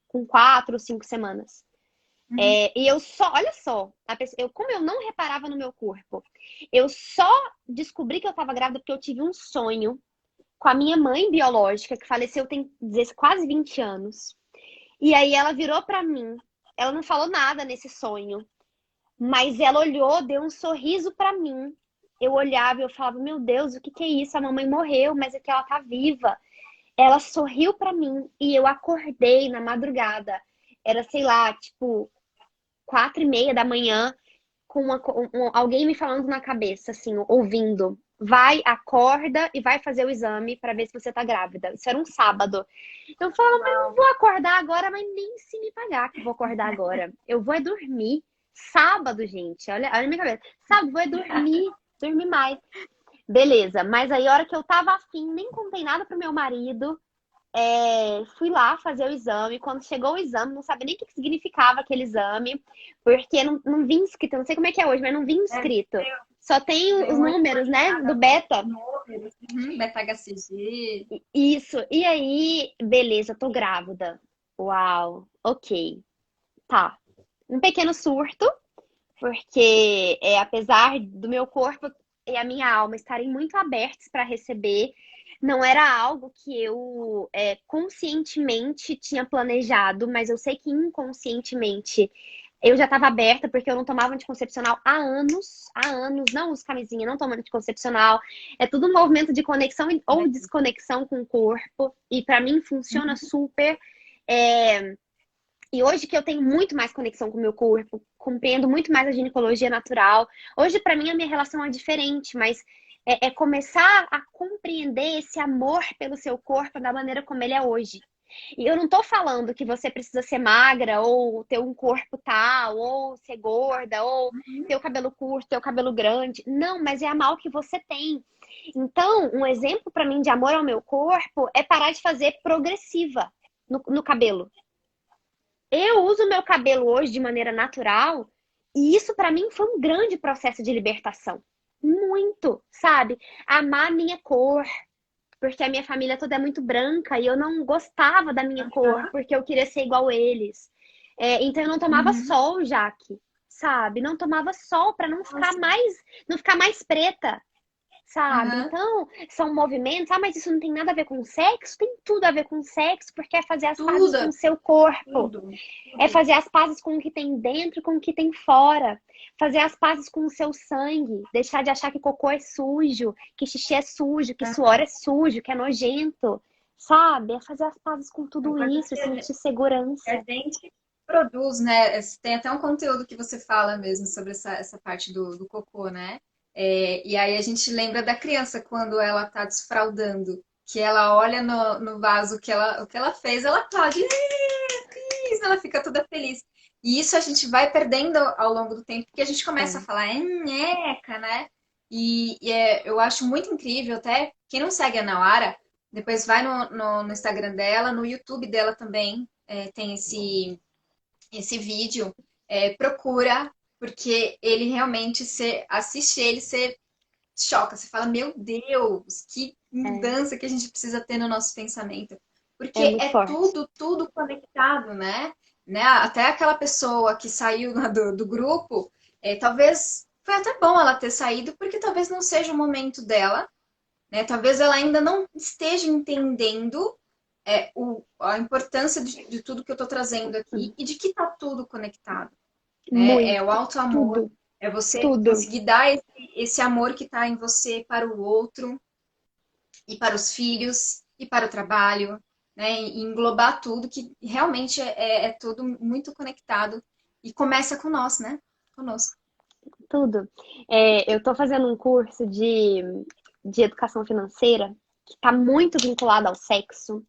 com 4 ou 5 semanas. Uhum. E eu só, olha só, como eu não reparava no meu corpo, eu só descobri que eu tava grávida porque eu tive um sonho com a minha mãe biológica, que faleceu tem quase 20 anos. E aí ela virou pra mim, ela não falou nada nesse sonho, mas ela olhou, deu um sorriso pra mim. Eu olhava e eu falava, meu Deus, o que que é isso? A mamãe morreu, mas é que ela tá viva. Ela sorriu pra mim e eu acordei na madrugada. Era, sei lá, tipo, 4:30 da manhã, com alguém me falando na cabeça, assim, ouvindo. Vai, acorda e vai fazer o exame pra ver se você tá grávida. Isso era um sábado. Eu falava, mas não Uau. vou acordar agora, mas nem se me pagar que vou acordar agora. Eu vou é dormir. Sábado, gente. Olha a minha cabeça. Sábado, vou é dormir mais. Beleza, mas aí a hora que eu tava afim, nem contei nada pro meu marido. Fui lá fazer o exame. Quando chegou o exame, não sabia nem o que significava aquele exame, porque não vinha escrito. Eu não sei como é que é hoje, mas não vinha Deve escrito. ter, Só tem ter os uma números, né? Do informação, beta. números, beta-HCG. Isso. E aí, beleza, tô grávida. Uau, ok. Tá. Um pequeno surto, porque apesar do meu corpo e a minha alma estarem muito abertos para receber, não era algo que eu conscientemente tinha planejado, mas eu sei que inconscientemente eu já estava aberta porque eu não tomava anticoncepcional há anos, não uso camisinha, não tomo anticoncepcional. É tudo um movimento de conexão ou desconexão com o corpo, e para mim funciona super. É, e hoje que eu tenho muito mais conexão com o meu corpo, compreendo muito mais a ginecologia natural, hoje para mim a minha relação é diferente, mas começar a compreender esse amor pelo seu corpo da maneira como ele é hoje. E eu não tô falando que você precisa ser magra, ou ter um corpo tal, ou ser gorda, ou ter o cabelo curto, ter o cabelo grande. Não, mas é amar o que você tem. Então, um exemplo para mim de amor ao meu corpo é parar de fazer progressiva no cabelo. Eu uso meu cabelo hoje de maneira natural e isso para mim foi um grande processo de libertação. Muito, sabe? Amar a minha cor, porque a minha família toda é muito branca e eu não gostava da minha cor, Aham. porque eu queria ser igual a eles. Então eu não tomava Uhum. sol, Jaque, sabe? Não tomava sol para Nossa. não ficar mais preta, sabe? Aham. Então, são movimentos, mas isso não tem nada a ver com sexo? Tem tudo a ver com sexo, porque é fazer as pazes com o Tudo, seu corpo. tudo, É tudo. fazer as pazes com o que tem dentro e com o que tem fora. Fazer as pazes com o seu sangue. Deixar de achar que cocô é sujo, que xixi é sujo, que suor é sujo, que é nojento. Sabe? É fazer as pazes com São tudo coisas isso e sentir segurança. que a gente produz, né? Tem até um conteúdo que você fala mesmo sobre essa parte do cocô, né? E aí a gente lembra da criança quando ela tá desfraldando, que ela olha no vaso o que ela fez, ela aplaude, fiz, ela fica toda feliz. E isso a gente vai perdendo ao longo do tempo, porque a gente começa a É, falar, é nheca, né? Eu acho muito incrível, até quem não segue a Nauara, depois vai no Instagram dela, no YouTube dela também, tem esse vídeo, procura, porque ele realmente, você assiste ele, você choca, você fala, meu Deus, que é, mudança que a gente precisa ter no nosso pensamento. Porque é muito é forte. tudo conectado, né? Até aquela pessoa que saiu lá do grupo, talvez foi até bom ela ter saído, porque talvez não seja o momento dela, né? Talvez ela ainda não esteja entendendo a importância de tudo que eu estou trazendo aqui e de que está tudo conectado, né? É o Muito. alto amor, Tudo. é você Tudo. conseguir dar esse amor que está em você para o outro e para os filhos e para o trabalho, né? E englobar tudo que realmente é tudo muito conectado e começa com nós, né? Conosco. Tudo. Eu estou fazendo um curso de educação financeira que está muito vinculado ao sexo,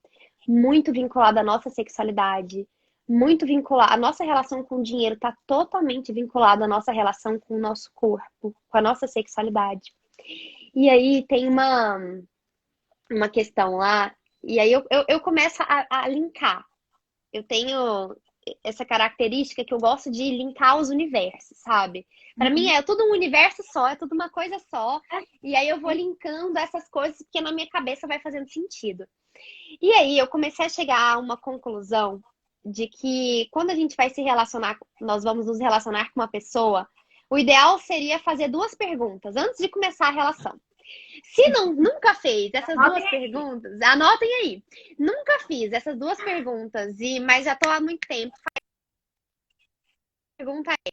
muito vinculado à nossa sexualidade, muito vinculado. A nossa relação com o dinheiro está totalmente vinculada à nossa relação com o nosso corpo, com a nossa sexualidade. E aí tem uma questão lá, e aí eu começo a linkar. Eu tenho essa característica que eu gosto de linkar os universos, sabe? Para mim Uhum. é tudo um universo só, é tudo uma coisa só. E aí eu vou linkando essas coisas porque na minha cabeça vai fazendo sentido. E aí eu comecei a chegar a uma conclusão. de que quando a gente vai se relacionar, nós vamos nos relacionar com uma pessoa, o ideal seria fazer duas perguntas antes de começar a relação. Se não, nunca fez essas duas perguntas, anotem aí. Nunca fiz essas duas perguntas, mas já tô há muito tempo. Pergunta é,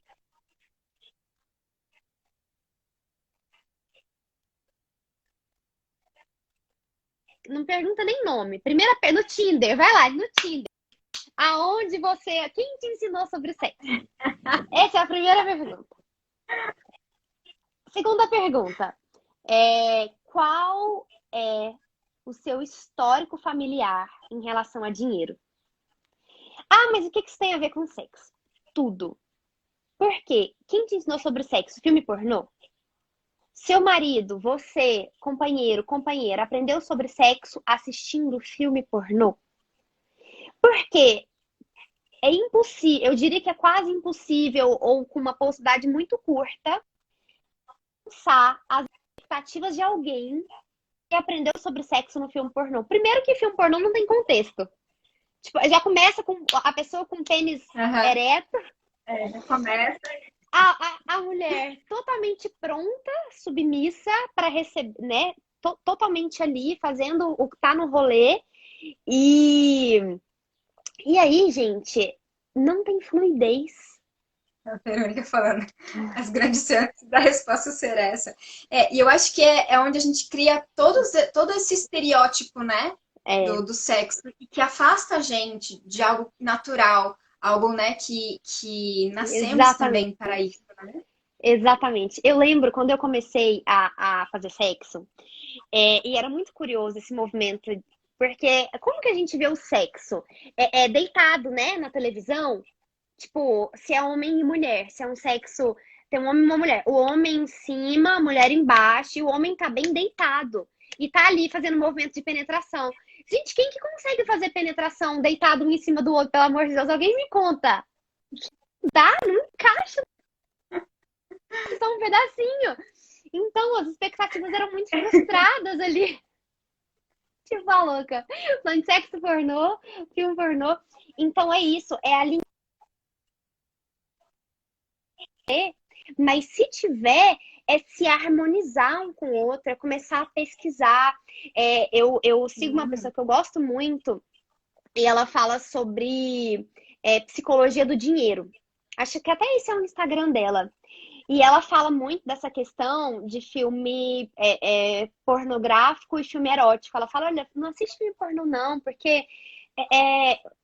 não pergunta nem nome. Primeira, no Tinder, vai lá, no Tinder. Aonde você, quem te ensinou sobre sexo? Essa é a primeira pergunta. Segunda pergunta, qual é o seu histórico familiar em relação a dinheiro? Ah, mas o que isso tem a ver com sexo? Tudo. Por quê? Quem te ensinou sobre sexo? Filme pornô? Seu marido, você, companheiro, companheira, aprendeu sobre sexo assistindo filme pornô? Porque é impossível, eu diria que é quase impossível, ou com uma possibilidade muito curta, pensar as expectativas de alguém que aprendeu sobre sexo no filme pornô. Primeiro que filme pornô não tem contexto. Tipo, já começa com a pessoa com pênis ereto. Já começa. A mulher totalmente pronta, submissa para receber, né? Totalmente ali, fazendo o que tá no rolê. E aí, gente, não tem fluidez. A Verônica falando, as grandes chances da resposta ser essa. E eu acho que é onde a gente cria todo esse estereótipo, né? Do sexo, e que afasta a gente de algo natural, algo, né, que nascemos também para isso, né? Exatamente. Eu lembro quando eu comecei a fazer sexo, e era muito curioso esse movimento, porque como que a gente vê o sexo? Deitado, né, na televisão? Tipo, se é homem e mulher, se é um sexo, tem um homem e uma mulher. O homem em cima, a mulher embaixo, e o homem tá bem deitado. E tá ali fazendo movimento de penetração. Gente, quem que consegue fazer penetração deitado um em cima do outro, pelo amor de Deus? Alguém me conta. Dá? Não encaixa só um pedacinho. Então, as expectativas eram muito frustradas ali. Tipo, a louca. Falando de sexo pornô, filme pornô. Então, é isso. É ali. Mas se tiver, é se harmonizar um com o outro, é começar a pesquisar. Eu sigo uma pessoa que eu gosto muito e ela fala sobre psicologia do dinheiro. Acho que até esse é o Instagram dela. E ela fala muito dessa questão de filme pornográfico e filme erótico. Ela fala, olha, não assiste filme pornô não, porque,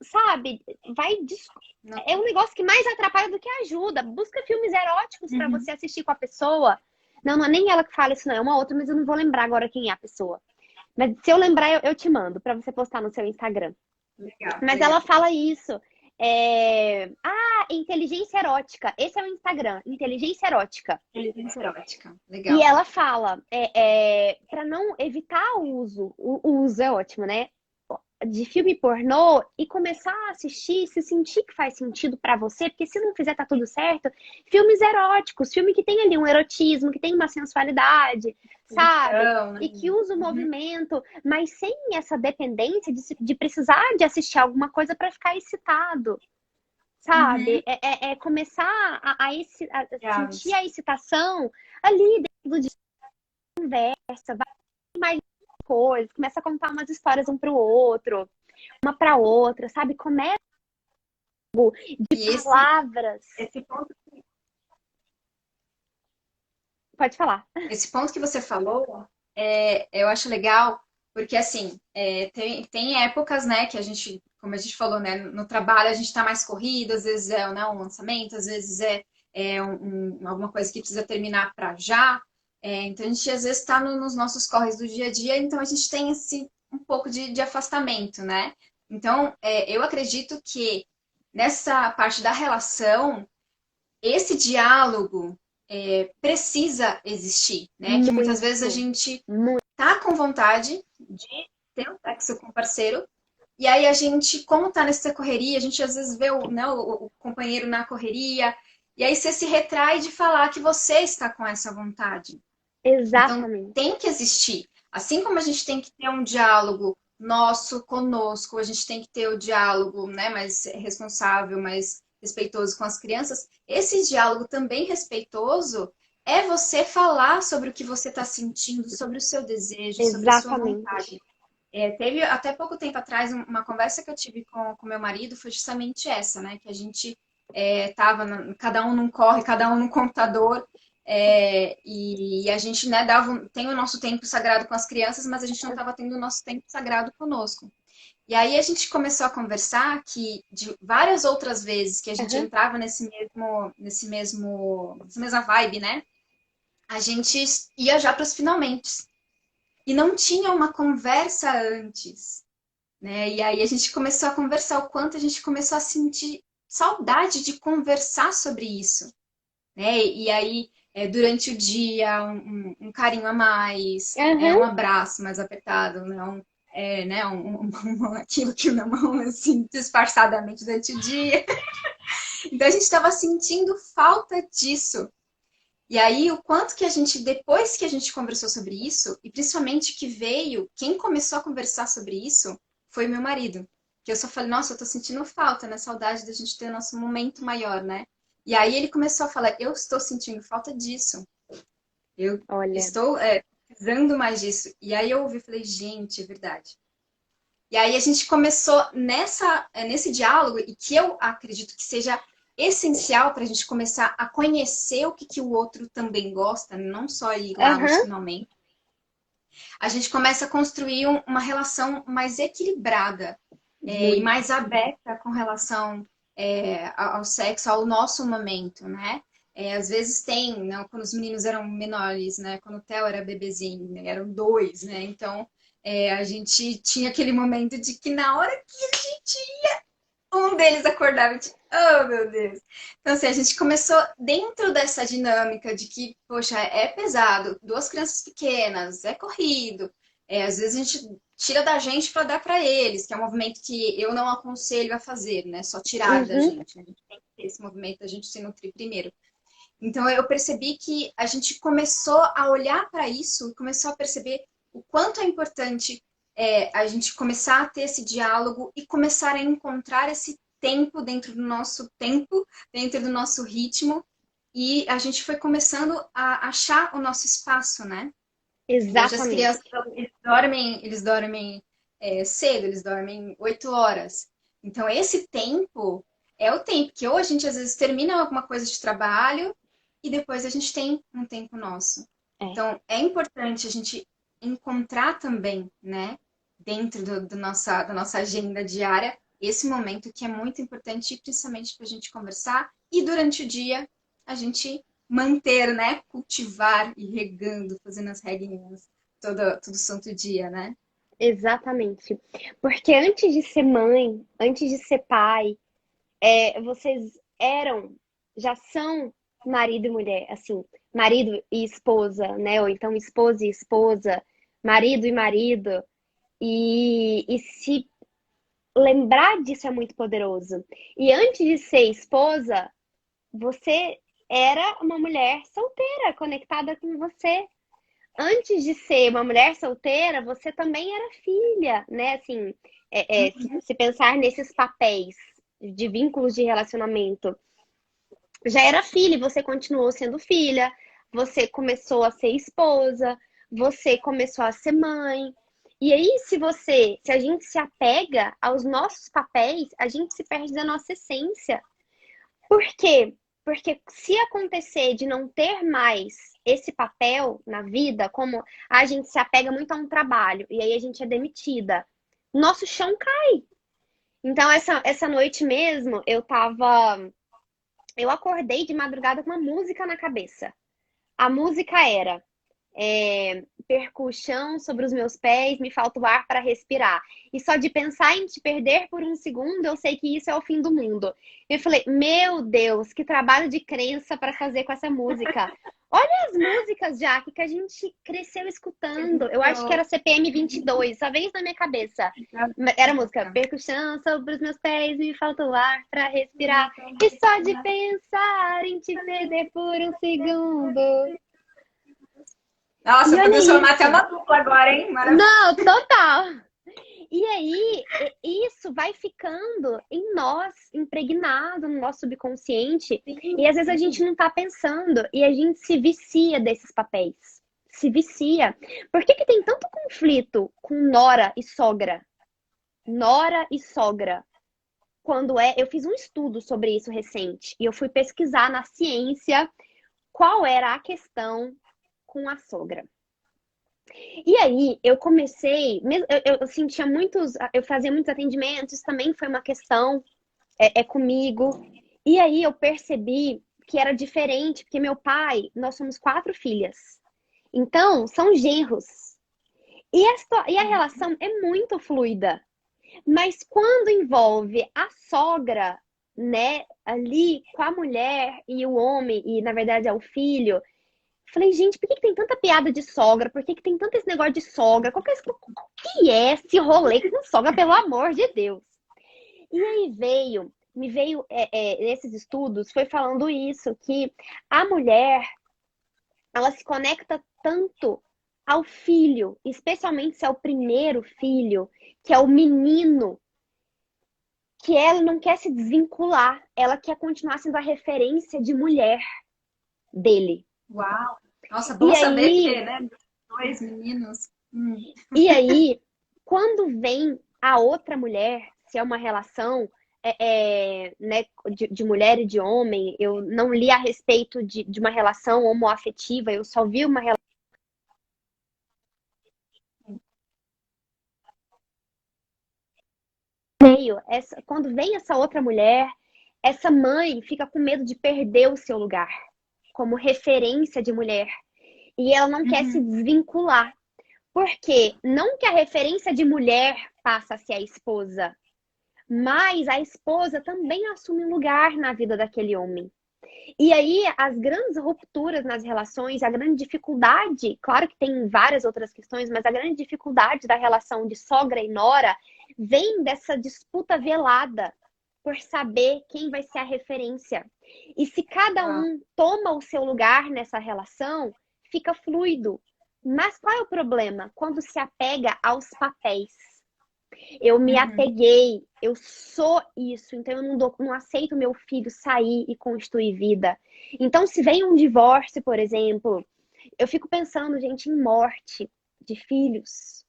sabe, é um negócio que mais atrapalha do que ajuda. Busca filmes eróticos para você assistir com a pessoa. Não, não é nem ela que fala isso, não. É uma outra, mas eu não vou lembrar agora quem é a pessoa. Mas se eu lembrar, eu te mando para você postar no seu Instagram. Legal, mas legal. Ela fala isso. Inteligência erótica. Esse é o Instagram, inteligência erótica. Inteligência erótica, legal. E ela fala, para não evitar o uso é ótimo, né? De filme pornô e começar a assistir, se sentir que faz sentido pra você, porque se não fizer tá tudo certo, filmes eróticos, filme que tem ali um erotismo, que tem uma sensualidade, sabe? Então, né? E que usa o movimento, mas sem essa dependência de precisar de assistir alguma coisa pra ficar excitado, sabe? Começar a sentir a excitação ali dentro de conversa, vai mais coisas, começa a contar umas histórias um pro outro, uma pra outra, sabe? Começa de palavras. Esse ponto... Pode falar. Esse ponto que você falou, eu acho legal, porque assim, tem épocas, né, que a gente, como a gente falou, né, no trabalho a gente tá mais corrido, às vezes né, um lançamento, às vezes alguma coisa que precisa terminar para já. Então a gente às vezes está nos nossos corres do dia a dia, então a gente tem um pouco de afastamento, né? Então eu acredito que nessa parte da relação, esse diálogo precisa existir, né? Que muitas vezes a gente tá com vontade de ter um sexo com o parceiro, e aí a gente, como tá nessa correria, a gente às vezes vê o companheiro na correria, e aí você se retrai de falar que você está com essa vontade. Exatamente. Então, tem que existir. Assim como a gente tem que ter um diálogo nosso conosco, a gente tem que ter o diálogo, né, mais responsável, mais respeitoso com as crianças. Esse diálogo também respeitoso é você falar sobre o que você está sentindo, sobre o seu desejo, sobre a sua Exatamente. vontade. Teve até pouco tempo atrás uma conversa que eu tive com meu marido, foi justamente essa, né? Que a gente cada um num corre, cada um num computador, e a gente, né, tem o nosso tempo sagrado com as crianças, mas a gente não estava tendo o nosso tempo sagrado conosco. E aí a gente começou a conversar que de várias outras vezes que a gente Aham. entrava nessa mesma vibe, né? A gente ia já para os finalmente. E não tinha uma conversa antes, né? E aí a gente começou a conversar o quanto a gente começou a sentir saudade de conversar sobre isso, né? E aí, durante o dia, um carinho a mais, Aham. um abraço mais apertado, aquilo que na mão, assim, disfarçadamente durante o dia. Então a gente estava sentindo falta disso. E aí, o quanto que a gente, depois que a gente conversou sobre isso, e principalmente que veio, quem começou a conversar sobre isso foi meu marido. Que eu só falei, nossa, eu tô sentindo falta, né? Saudade da gente ter o nosso momento maior, né? E aí ele começou a falar, eu estou sentindo falta disso. Eu Olha. estou precisando mais disso. E aí eu ouvi e falei, gente, é verdade. E aí a gente começou nesse diálogo, e que eu acredito que seja essencial para a gente começar a conhecer o que o outro também gosta, não só ir lá nos Aham. finalmente. A gente começa a construir uma relação mais equilibrada, e Muito. mais aberta com relação ao sexo, ao nosso momento, né? Às vezes tem, né, quando os meninos eram menores, né? Quando o Theo era bebezinho, né, eram dois, né? Então, a gente tinha aquele momento de que na hora que a gente um deles acordava e tipo, oh meu Deus. Então, assim, a gente começou dentro dessa dinâmica de que, poxa, é pesado, duas crianças pequenas, é corrido. Às vezes a gente tira da gente para dar para eles, que é um movimento que eu não aconselho a fazer, né? Só tirar da Uhum. gente. A gente tem que ter esse movimento da gente se nutrir primeiro. Então, eu percebi que a gente começou a olhar para isso, começou a perceber o quanto é importante a gente começar a ter esse diálogo e começar a encontrar esse tempo, dentro do nosso ritmo, e a gente foi começando a achar o nosso espaço, né? Hoje as Exatamente. crianças, eles dormem cedo, eles dormem 8 horas. Então, esse tempo é o tempo que ou a gente às vezes termina alguma coisa de trabalho e depois a gente tem um tempo nosso. É. Então, é importante a gente encontrar também, né, dentro da nossa agenda diária, esse momento que é muito importante, principalmente para a gente conversar e durante o dia a gente manter, né, cultivar e regando, fazendo as regrinhas todo santo dia, né? Exatamente. Porque antes de ser mãe, antes de ser pai, vocês eram, já são marido e mulher, assim, marido e esposa, né? Ou então esposa e esposa, marido e marido. E se lembrar disso é muito poderoso. E antes de ser esposa, você era uma mulher solteira, conectada com você. Antes de ser uma mulher solteira, você também era filha, né? Assim, se pensar nesses papéis de vínculos de relacionamento, já era filha e você continuou sendo filha, você começou a ser esposa, você começou a ser mãe. E aí, se a gente se apega aos nossos papéis, a gente se perde da nossa essência. Por quê? Porque se acontecer de não ter mais esse papel na vida, como a gente se apega muito a um trabalho e aí a gente é demitida, nosso chão cai. Então, essa noite mesmo, eu acordei de madrugada com uma música na cabeça. A música era perco o chão sobre os meus pés, me falta o ar para respirar. E só de pensar em te perder por um segundo, eu sei que isso é o fim do mundo. Eu falei, meu Deus, que trabalho de crença para fazer com essa música. Olha as músicas, Jaque, que a gente cresceu escutando. Eu acho que era CPM 22, só veio isso na minha cabeça. Era a música, perco o chão sobre os meus pés, me falta o ar para respirar. E só de pensar em te perder por um segundo. Nossa, E olha podemos formar até isso. uma dupla agora, hein? Maravilha. Não, total. E aí, isso vai ficando em nós, impregnado no nosso subconsciente. E Sim, às vezes a gente sim. não tá pensando e a gente se vicia desses papéis. Se vicia. Por que que tem tanto conflito com nora e sogra? Nora e sogra. Eu fiz um estudo sobre isso recente e eu fui pesquisar na ciência qual era a questão com a sogra. E aí eu comecei, eu sentia muitos, eu fazia muitos atendimentos, também foi uma questão comigo. E aí eu percebi que era diferente, porque meu pai, nós somos 4 filhas. Então, são genros. E a relação é muito fluida. Mas quando envolve a sogra, né, ali com a mulher e o homem, e na verdade é o filho, falei, gente, por que que tem tanta piada de sogra? Por que que tem tanto esse negócio de sogra? Qual que é esse rolê com sogra, pelo amor de Deus? E aí me veio nesses estudos, foi falando isso, que a mulher, ela se conecta tanto ao filho, especialmente se é o primeiro filho, que é o menino, que ela não quer se desvincular, ela quer continuar sendo a referência de mulher dele. Uau! Nossa, E bom saber aí, que, né? Dois meninos. e aí, quando vem a outra mulher, se é uma relação né, de mulher e de homem, eu não li a respeito de uma relação homoafetiva, eu só vi uma relação. Quando vem essa outra mulher, essa mãe fica com medo de perder o seu lugar como referência de mulher. E ela não quer se Uhum. desvincular. Porque não que a referência de mulher passa a ser a esposa, mas a esposa também assume um lugar na vida daquele homem. E aí, as grandes rupturas nas relações, a grande dificuldade, claro que tem várias outras questões, mas a grande dificuldade da relação de sogra e nora vem dessa disputa velada por saber quem vai ser a referência. E se cada Uau. um toma o seu lugar nessa relação, fica fluido. Mas qual é o problema? Quando se apega aos papéis. Eu me Uhum. apeguei, eu sou isso, então eu não aceito meu filho sair e construir vida. Então, se vem um divórcio, por exemplo, eu fico pensando, gente, em morte de filhos,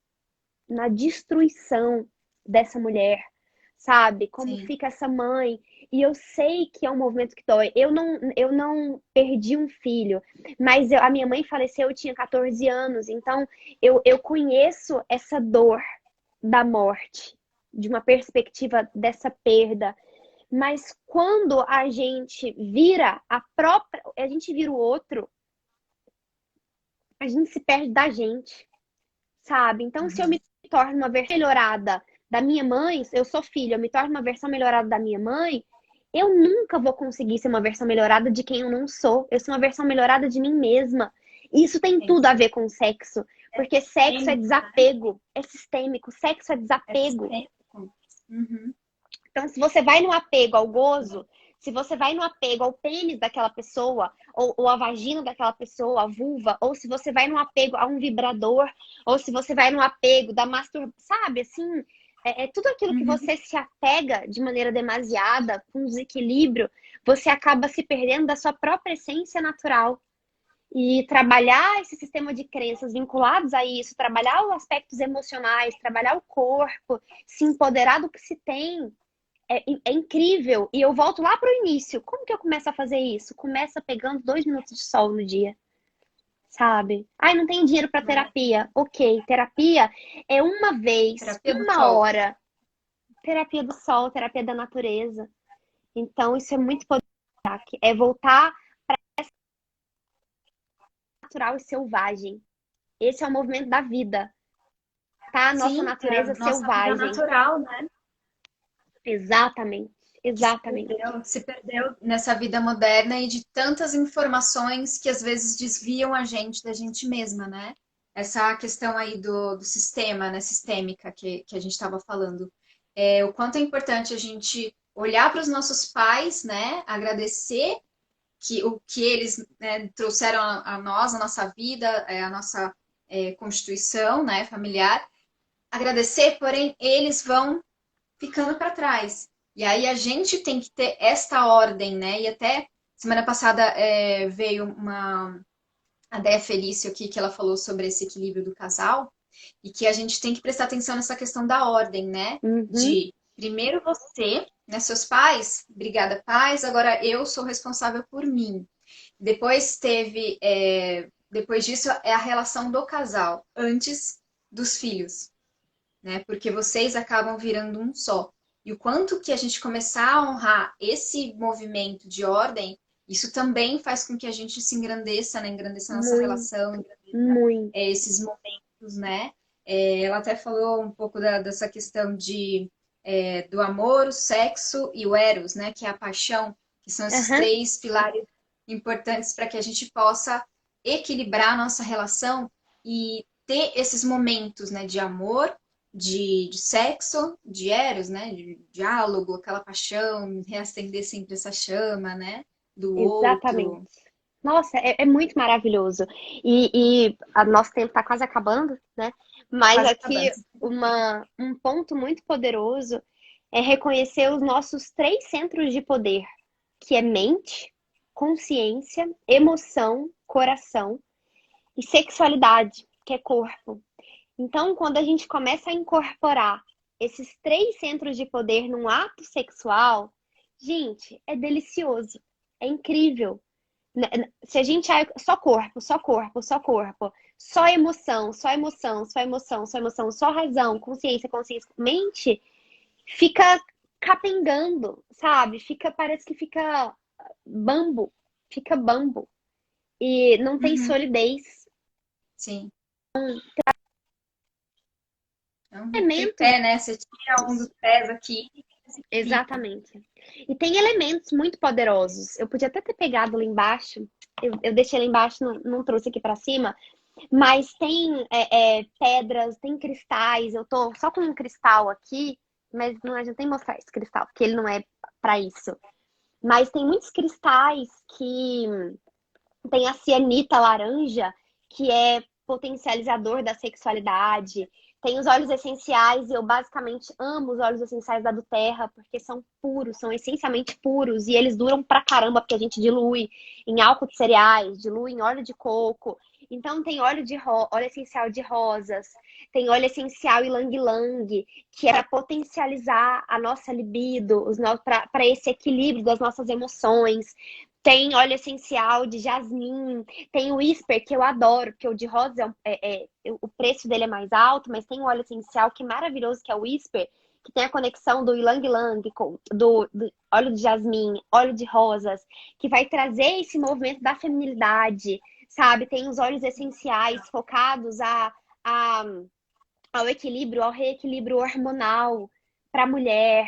na destruição dessa mulher, sabe? Como Sim. fica essa mãe? E eu sei que é um movimento que dói. Eu não perdi um filho, mas a minha mãe faleceu, eu tinha 14 anos, então eu conheço essa dor da morte, de uma perspectiva dessa perda. Mas quando a gente vira a gente vira o outro, a gente se perde da gente, sabe? Então, se eu Uhum. me torno uma versão melhorada da minha mãe, eu sou filha, eu me torno uma versão melhorada da minha mãe, eu nunca vou conseguir ser uma versão melhorada de quem eu não sou. Eu sou uma versão melhorada de mim mesma. E isso tem Sim. tudo a ver com sexo, porque sexo é Sistêmico, né? desapego, é sistêmico, sexo é É desapego. sistêmico. Uhum. Então, se você vai no apego ao gozo, se você vai no apego ao pênis daquela pessoa, ou a vagina daquela pessoa, a vulva, ou se você vai no apego a um vibrador, ou se você vai no apego da masturbação, sabe, assim, tudo aquilo que Uhum. você se apega de maneira demasiada, com desequilíbrio, você acaba se perdendo da sua própria essência natural. E trabalhar esse sistema de crenças vinculados a isso, trabalhar os aspectos emocionais, trabalhar o corpo, se empoderar do que se tem, é incrível. E eu volto lá para o início. Como que eu começo a fazer isso? Começa pegando 2 minutos de sol no dia, sabe? Ai, não tem dinheiro para Uau. terapia. Ok, terapia é uma vez, Terapia do uma sol. hora. Terapia do sol, terapia da natureza. Então, isso é muito poderoso. É voltar natural e selvagem. Esse é o movimento da vida, tá? A nossa Sim, é a natureza nossa vida selvagem. natural, né? Exatamente, Que se exatamente. perdeu, se perdeu nessa vida moderna e de tantas informações que às vezes desviam a gente da gente mesma, né? Essa questão aí do sistema, né, sistêmica que a gente estava falando. O quanto é importante a gente olhar para os nossos pais, né? Agradecer que o que eles, né, trouxeram a nós, a nossa vida, a nossa constituição, né, familiar, agradecer, porém eles vão ficando para trás. E aí a gente tem que ter esta ordem, né? E até semana passada veio a Déia Felício aqui, que ela falou sobre esse equilíbrio do casal, e que a gente tem que prestar atenção nessa questão da ordem, né? Uhum. De primeiro você, né? Seus pais, obrigada, pais, agora eu sou responsável por mim. Depois depois disso é a relação do casal, antes dos filhos, né? Porque vocês acabam virando um só. E o quanto que a gente começar a honrar esse movimento de ordem, isso também faz com que a gente se engrandeça, né? Engrandeça a nossa Muito, relação, muito. esses momentos, né? Ela até falou um pouco dessa questão do amor, o sexo e o eros, né? Que é a paixão, que são esses Aham. três pilares importantes para que a gente possa equilibrar a nossa relação e ter esses momentos, né? De amor, de sexo, de eros, né? De diálogo, aquela paixão, reacender sempre essa chama, né? Do Exatamente. outro. Nossa, é muito maravilhoso. E nosso tempo está quase acabando, né? Mas Quase aqui acabando. um ponto muito poderoso é reconhecer os nossos três centros de poder, que é mente, consciência, emoção, coração e sexualidade, que é corpo. Então, quando a gente começa a incorporar esses três centros de poder num ato sexual, gente, é delicioso, é incrível. Se a gente só corpo, só corpo, só corpo, só emoção, só emoção, só emoção, só emoção, só razão, consciência, consciência, mente, fica capengando, sabe? Parece que bambo, fica bambo e não tem Uhum, solidez. sim. É um Elementos, tripé, né? Você tira um dos pés aqui e fica. exatamente. E tem elementos muito poderosos. Eu podia até ter pegado lá embaixo, eu deixei lá embaixo, não trouxe aqui para cima. Mas tem pedras, tem cristais. Eu tô só com um cristal aqui, mas não adianta nem mostrar esse cristal, porque ele não é para isso. Mas tem muitos cristais que tem a cianita laranja, que é potencializador da sexualidade. Tem os óleos essenciais, e eu basicamente amo os óleos essenciais da Terra, porque são puros, são essencialmente puros, e eles duram pra caramba, porque a gente dilui em álcool de cereais, dilui em óleo de coco. Então tem óleo essencial de rosas, tem óleo essencial ylang-ylang, que é para potencializar a nossa libido, para esse equilíbrio das nossas emoções. Tem óleo essencial de jasmim, tem o Whisper, que eu adoro, porque o de rosa o preço dele é mais alto, mas tem um óleo essencial que é maravilhoso, que é o Whisper, que tem a conexão do ylang ylang, do óleo de jasmim, óleo de rosas, que vai trazer esse movimento da feminilidade, sabe? Tem os óleos essenciais focados a ao equilíbrio, ao reequilíbrio hormonal para a mulher.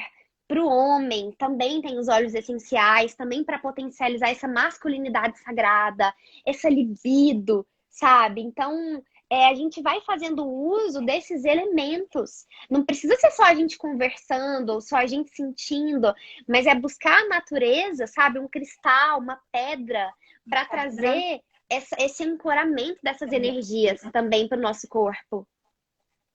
Para o homem, também tem os óleos essenciais, também para potencializar essa masculinidade sagrada, essa libido, sabe? Então, a gente vai fazendo uso desses elementos. Não precisa ser só a gente conversando ou só a gente sentindo, mas é buscar a natureza, sabe? Um cristal, uma pedra, para trazer esse ancoramento dessas energias também para o nosso corpo.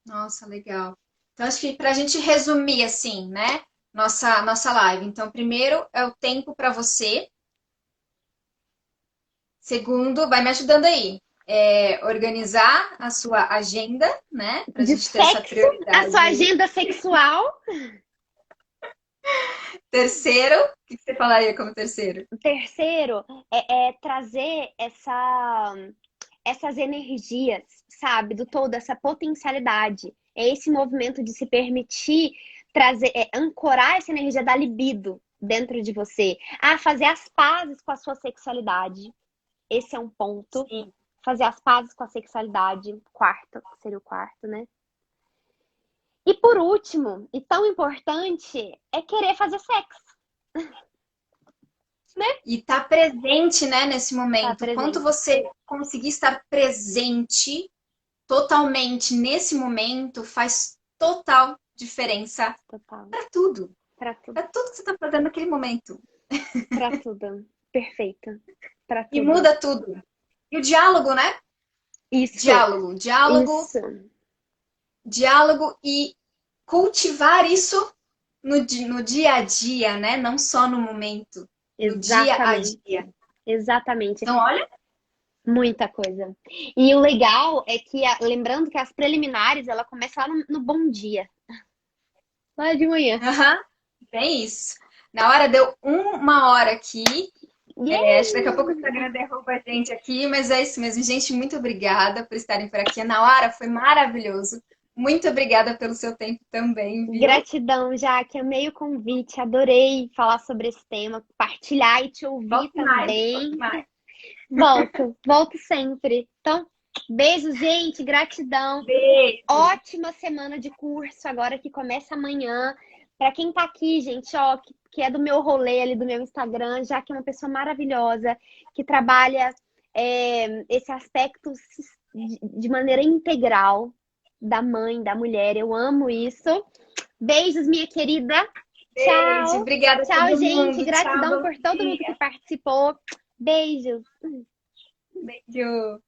Nossa, legal. Então, acho que para a gente resumir assim, né? Nossa live. Então, primeiro é o tempo para você. Segundo, vai me ajudando aí. Organizar a sua agenda, né? Para a De gente ter essa sexo, a prioridade sua aí. agenda sexual. Terceiro, o que você falaria como terceiro? O terceiro é trazer essas energias, sabe, do todo, essa potencialidade. É esse movimento de se permitir trazer, ancorar essa energia da libido dentro de você. Fazer as pazes com a sua sexualidade. Esse é um ponto. Sim. Fazer as pazes com a sexualidade. Quarto, seria o quarto, né? E por último, e tão importante, é querer fazer sexo, né? E estar presente, né, nesse Tá momento. Quanto presente. você conseguir estar presente totalmente nesse momento faz total diferença Total. para tudo. Pra tudo. Para tudo que você está fazendo naquele momento. Pra tudo. Perfeito. Pra E tudo. muda tudo. E o diálogo, né? Isso. Diálogo. Diálogo Isso. diálogo e cultivar isso no dia a dia, né? Não só no momento, no dia a Exatamente, dia. exatamente. Então, olha, Muita coisa. E o legal é que, lembrando que as preliminares, ela começa lá no bom dia, lá de manhã. aham, bem isso. Na hora deu 1 hora aqui. Acho que daqui a pouco o Yay! Instagram derruba a gente aqui, mas é isso mesmo. Gente, muito obrigada por estarem por aqui. Na hora foi maravilhoso. Muito obrigada pelo seu tempo também, viu? Gratidão, Jaque. Amei o convite, adorei falar sobre esse tema, partilhar e te ouvir Volte mais, volte também. mais. Volto sempre. Então, beijo, gente, gratidão. Beijo. Ótima semana de curso agora que começa amanhã. Para quem tá aqui, gente, ó, que é do meu rolê ali, do meu Instagram, já que é uma pessoa maravilhosa, que trabalha esse aspecto de maneira integral da mãe, da mulher. Eu amo isso. Beijos, minha querida. Beijo. Tchau. Obrigada a Tchau, todo gente. mundo. Tchau, Gratidão bom por todo mundo que dia. participou. Beijos. Beijo.